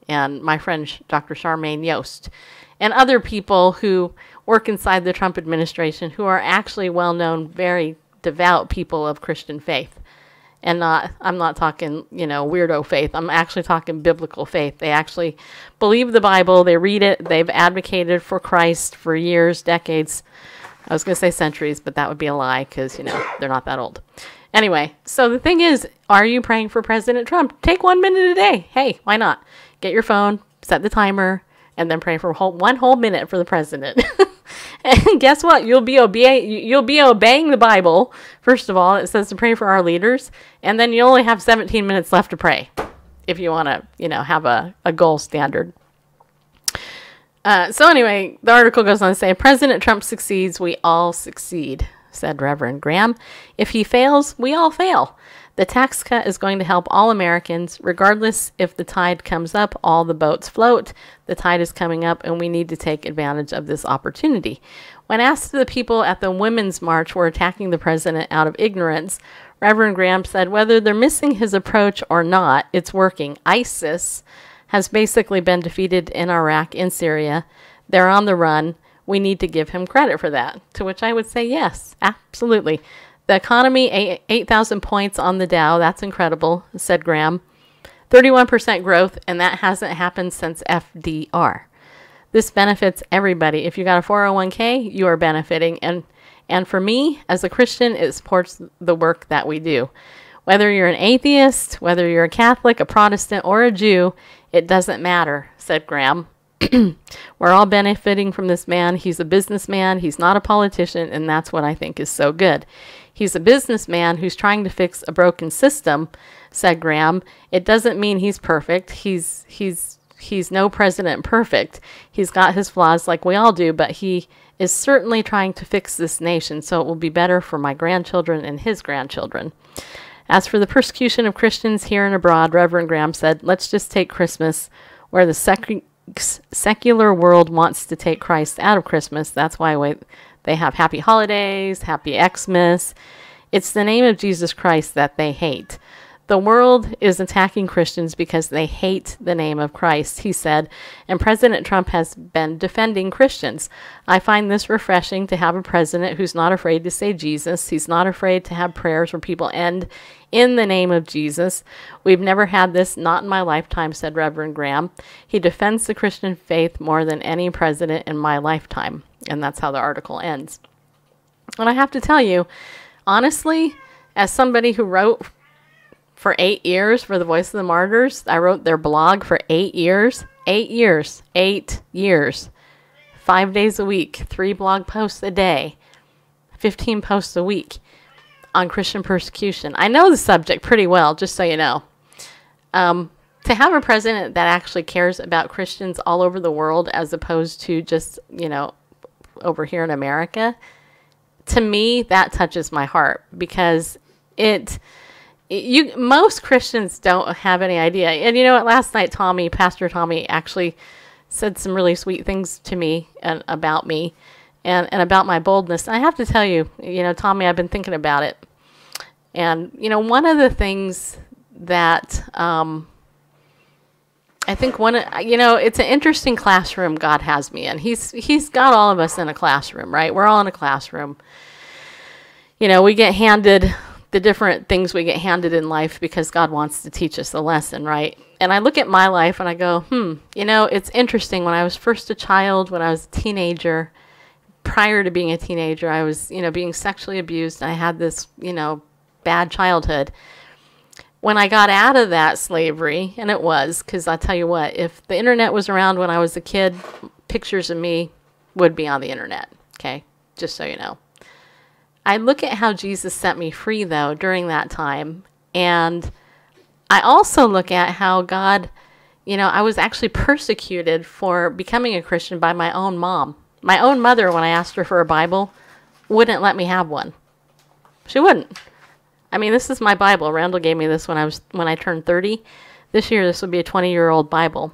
and my friend Dr. Charmaine Yost, and other people who work inside the Trump administration who are actually well-known, very devout people of Christian faith? And I'm not talking, you know, weirdo faith. I'm actually talking biblical faith. They actually believe the Bible. They read it. They've advocated for Christ for years, decades. I was going to say centuries, but that would be a lie because, you know, they're not that old. Anyway, so the thing is, are you praying for President Trump? Take 1 minute a day. Hey, why not? Get your phone, set the timer, and then pray for one whole minute for the president. And guess what? You'll be obeying the Bible. First of all, it says to pray for our leaders, and then you only have 17 minutes left to pray if you want to, you know, have a goal standard. So anyway, the article goes on to say, President Trump succeeds, we all succeed, said Reverend Graham. If he fails, we all fail. The tax cut is going to help all Americans, regardless if the tide comes up, all the boats float. The tide is coming up, and we need to take advantage of this opportunity. When asked if the people at the Women's March were attacking the president out of ignorance, Reverend Graham said whether they're missing his approach or not, it's working. ISIS has basically been defeated in Iraq and Syria. They're on the run. We need to give him credit for that. To which I would say yes, absolutely. The economy, 8,000 points on the Dow. That's incredible, said Graham. 31% growth, and that hasn't happened since FDR. This benefits everybody. If you got a 401k, you are benefiting. And for me, as a Christian, it supports the work that we do. Whether you're an atheist, whether you're a Catholic, a Protestant, or a Jew, it doesn't matter, said Graham. We're all benefiting from this man. He's a businessman. He's not a politician, and that's what I think is so good. He's a businessman who's trying to fix a broken system said Graham. It doesn't mean he's perfect. He's no president perfect. He's got his flaws like we all do, but he is certainly trying to fix this nation so it will be better for my grandchildren and his grandchildren. As for the persecution of Christians here and abroad, Reverend Graham said, let's just take Christmas where the secular world wants to take Christ out of Christmas. That's why they have happy holidays, happy Xmas. It's the name of Jesus Christ that they hate. The world is attacking Christians because they hate the name of Christ, he said, and President Trump has been defending Christians. I find this refreshing to have a president who's not afraid to say Jesus. He's not afraid to have prayers where people end in the name of Jesus. We've never had this, not in my lifetime, said Reverend Graham. He defends the Christian faith more than any president in my lifetime. And that's how the article ends. And I have to tell you, honestly, as somebody who wrote for 8 years for the Voice of the Martyrs, I wrote their blog for 8 years. 8 years. 8 years. 5 days a week. 3 blog posts a day. 15 posts a week on Christian persecution. I know the subject pretty well, just so you know. To have a president that actually cares about Christians all over the world as opposed to just, over here in America, to me, that touches my heart because most Christians don't have any idea. And you know what? Last night, Pastor Tommy, actually said some really sweet things to me and about me and about my boldness. And I have to tell you, Tommy, I've been thinking about it. And, one of the things that I think it's an interesting classroom God has me in. He's got all of us in a classroom, right? We're all in a classroom. We get handed the different things we get handed in life because God wants to teach us a lesson, right? And I look at my life and I go, it's interesting. When I was first a child, when I was a teenager, prior to being a teenager, I was, being sexually abused. I had this, bad childhood. When I got out of that slavery, and it was, because I'll tell you what, if the internet was around when I was a kid, pictures of me would be on the internet, okay? Just so you know. I look at how Jesus set me free, though, during that time. And I also look at how God, I was actually persecuted for becoming a Christian by my own mom. My own mother, when I asked her for a Bible, wouldn't let me have one. She wouldn't. I mean, this is my Bible. Randall gave me this when I turned 30. This year, this will be a 20-year-old Bible.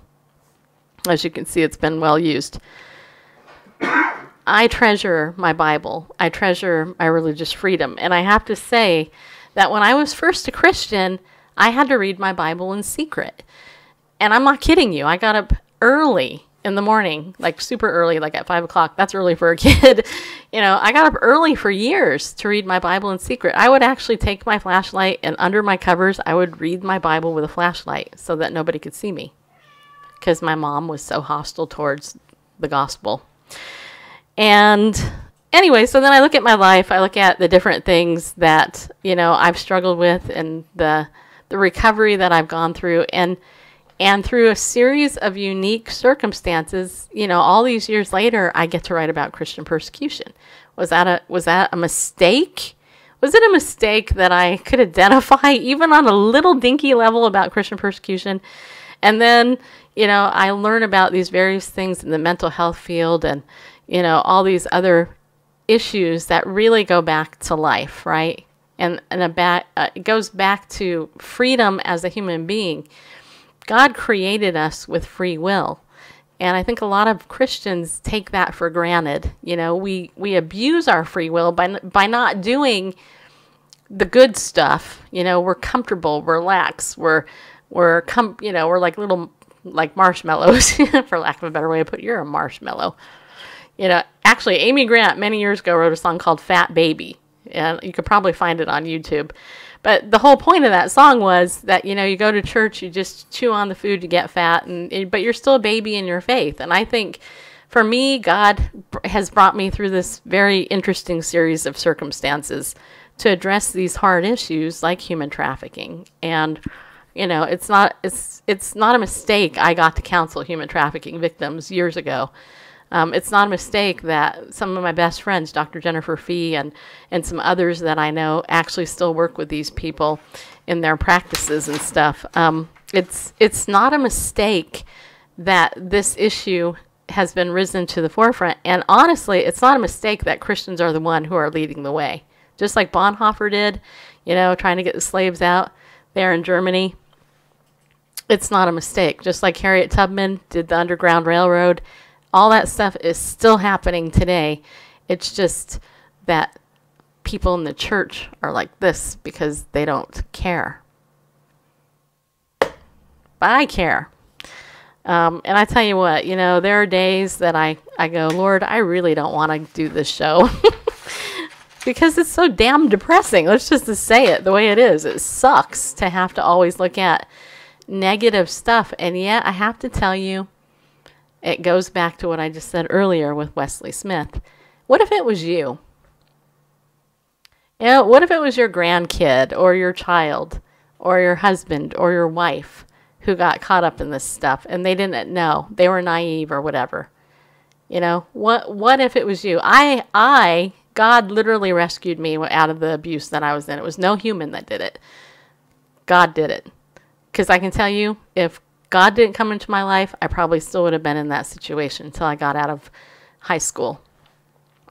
As you can see, it's been well used. I treasure my Bible. I treasure my religious freedom. And I have to say that when I was first a Christian, I had to read my Bible in secret. And I'm not kidding you. I got up early in the morning, like super early, like at 5 o'clock. That's early for a kid. I got up early for years to read my Bible in secret. I would actually take my flashlight and under my covers, I would read my Bible with a flashlight so that nobody could see me because my mom was so hostile towards the gospel. And anyway, so then I look at my life, I look at the different things that, I've struggled with and the recovery that I've gone through and through a series of unique circumstances, all these years later, I get to write about Christian persecution. Was that a mistake? Was it a mistake that I could identify even on a little dinky level about Christian persecution? And then, I learn about these various things in the mental health field and, all these other issues that really go back to life, right? And it goes back to freedom as a human being. God created us with free will. And I think a lot of Christians take that for granted. We abuse our free will by not doing the good stuff. We're comfortable, we're lax, we're like little marshmallows, for lack of a better way to put it. You're a marshmallow. Actually, Amy Grant many years ago wrote a song called Fat Baby, and you could probably find it on YouTube. But the whole point of that song was that, you go to church, you just chew on the food to get fat, but you're still a baby in your faith. And I think, for me, God has brought me through this very interesting series of circumstances to address these hard issues like human trafficking. And, it's not a mistake I got to counsel human trafficking victims years ago. It's not a mistake that some of my best friends, Dr. Jennifer Fee and some others that I know, actually still work with these people in their practices and stuff. It's not a mistake that this issue has been risen to the forefront. And honestly, it's not a mistake that Christians are the one who are leading the way. Just like Bonhoeffer did, trying to get the slaves out there in Germany. It's not a mistake. Just like Harriet Tubman did the Underground Railroad. All that stuff is still happening today. It's just that people in the church are like this because they don't care. But I care. And I tell you what, there are days that I go, Lord, I really don't want to do this show. Because it's so damn depressing. Let's just say it the way it is. It sucks to have to always look at negative stuff. And yet I have to tell you, it goes back to what I just said earlier with Wesley Smith. What if it was you? What if it was your grandkid or your child or your husband or your wife who got caught up in this stuff and they didn't know? They were naive or whatever. What if it was you? God literally rescued me out of the abuse that I was in. It was no human that did it. God did it. Because I can tell you, if God didn't come into my life, I probably still would have been in that situation until I got out of high school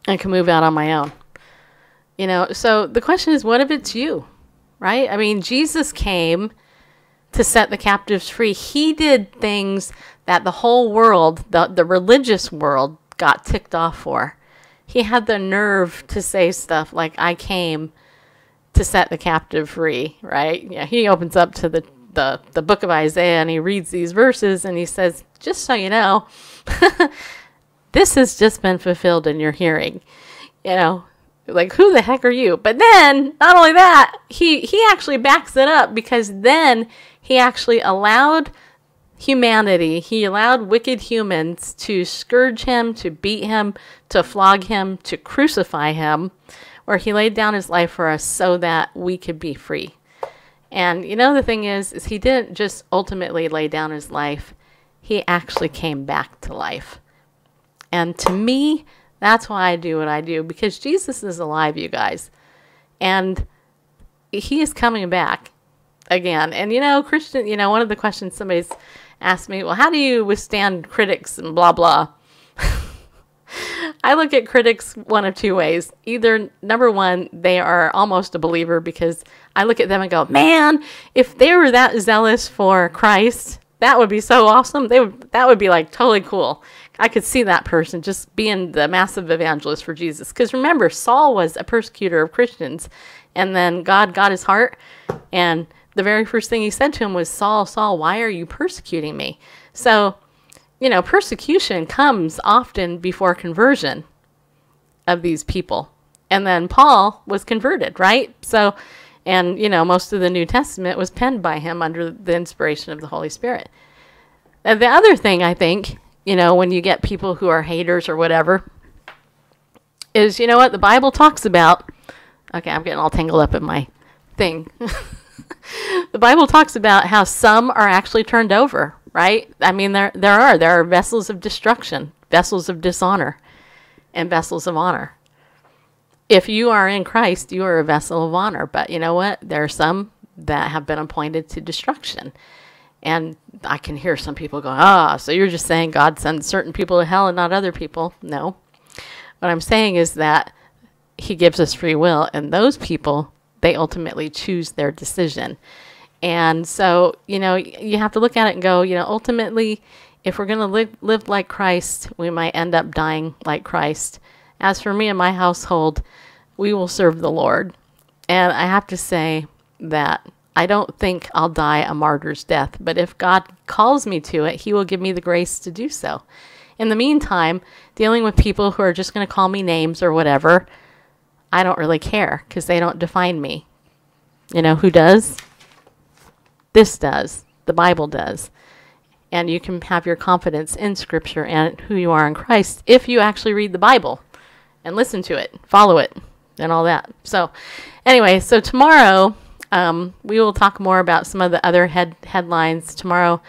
and could move out on my own. So the question is, what if it's you, right? I mean, Jesus came to set the captives free. He did things that the whole world, the religious world, got ticked off for. He had the nerve to say stuff like, I came to set the captive free, right? Yeah, he opens up to the book of Isaiah and he reads these verses and he says, just so you know, this has just been fulfilled in your hearing. Like, who the heck are you? But then, not only that, he actually backs it up, because then he actually allowed humanity, he allowed wicked humans to scourge him, to beat him, to flog him, to crucify him, where he laid down his life for us so that we could be free. And the thing is he didn't just ultimately lay down his life, he actually came back to life. And to me, that's why I do what I do, because Jesus is alive, you guys. And he is coming back again. And Christian, one of the questions somebody's asked me, well, how do you withstand critics and blah, blah? I look at critics one of two ways. Either, number one, they are almost a believer, because I look at them and go, man, if they were that zealous for Christ, that would be so awesome. That would be like totally cool. I could see that person just being the massive evangelist for Jesus. Because remember, Saul was a persecutor of Christians. And then God got his heart. And the very first thing he said to him was, Saul, Saul, why are you persecuting me? So, persecution comes often before conversion of these people. And then Paul was converted, right? So, and, most of the New Testament was penned by him under the inspiration of the Holy Spirit. And the other thing, I think, when you get people who are haters or whatever, is, what the Bible talks about. Okay, I'm getting all tangled up in my thing. The Bible talks about how some are actually turned over, right? I mean, there are vessels of destruction, vessels of dishonor, and vessels of honor. If you are in Christ, you are a vessel of honor. But you know what? There are some that have been appointed to destruction. And I can hear some people go, so you're just saying God sends certain people to hell and not other people. No. What I'm saying is that he gives us free will, and those people, they ultimately choose their decision. And so, you have to look at it and go, ultimately, if we're going to live like Christ, we might end up dying like Christ. As for me and my household, we will serve the Lord. And I have to say that I don't think I'll die a martyr's death, but if God calls me to it, he will give me the grace to do so. In the meantime, dealing with people who are just going to call me names or whatever, I don't really care, because they don't define me. Who does? This does. The Bible does. And you can have your confidence in Scripture and who you are in Christ if you actually read the Bible and listen to it, follow it, and all that. So anyway, so tomorrow we will talk more about some of the other headlines. Tomorrow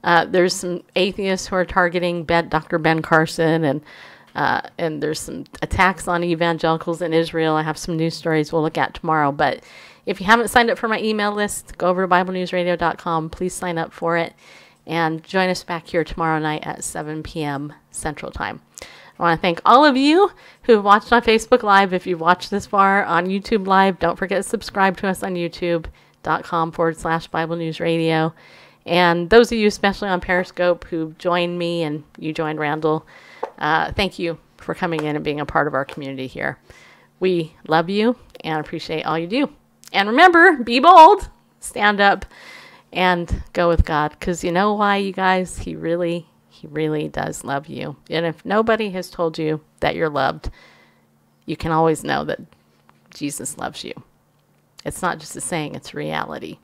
There's some atheists who are targeting Dr. Ben Carson, and there's some attacks on evangelicals in Israel. I have some news stories we'll look at tomorrow. But if you haven't signed up for my email list, go over to BibleNewsRadio.com. Please sign up for it. And join us back here tomorrow night at 7 p.m. Central Time. I want to thank all of you who have watched on Facebook Live. If you've watched this far on YouTube Live, don't forget to subscribe to us on youtube.com/Bible News Radio. And those of you, especially on Periscope, who joined me and you joined Randall, thank you for coming in and being a part of our community here. We love you and appreciate all you do. And remember, be bold, stand up, and go with God. Because you know why, you guys? He really does love you. And if nobody has told you that you're loved, you can always know that Jesus loves you. It's not just a saying, it's reality.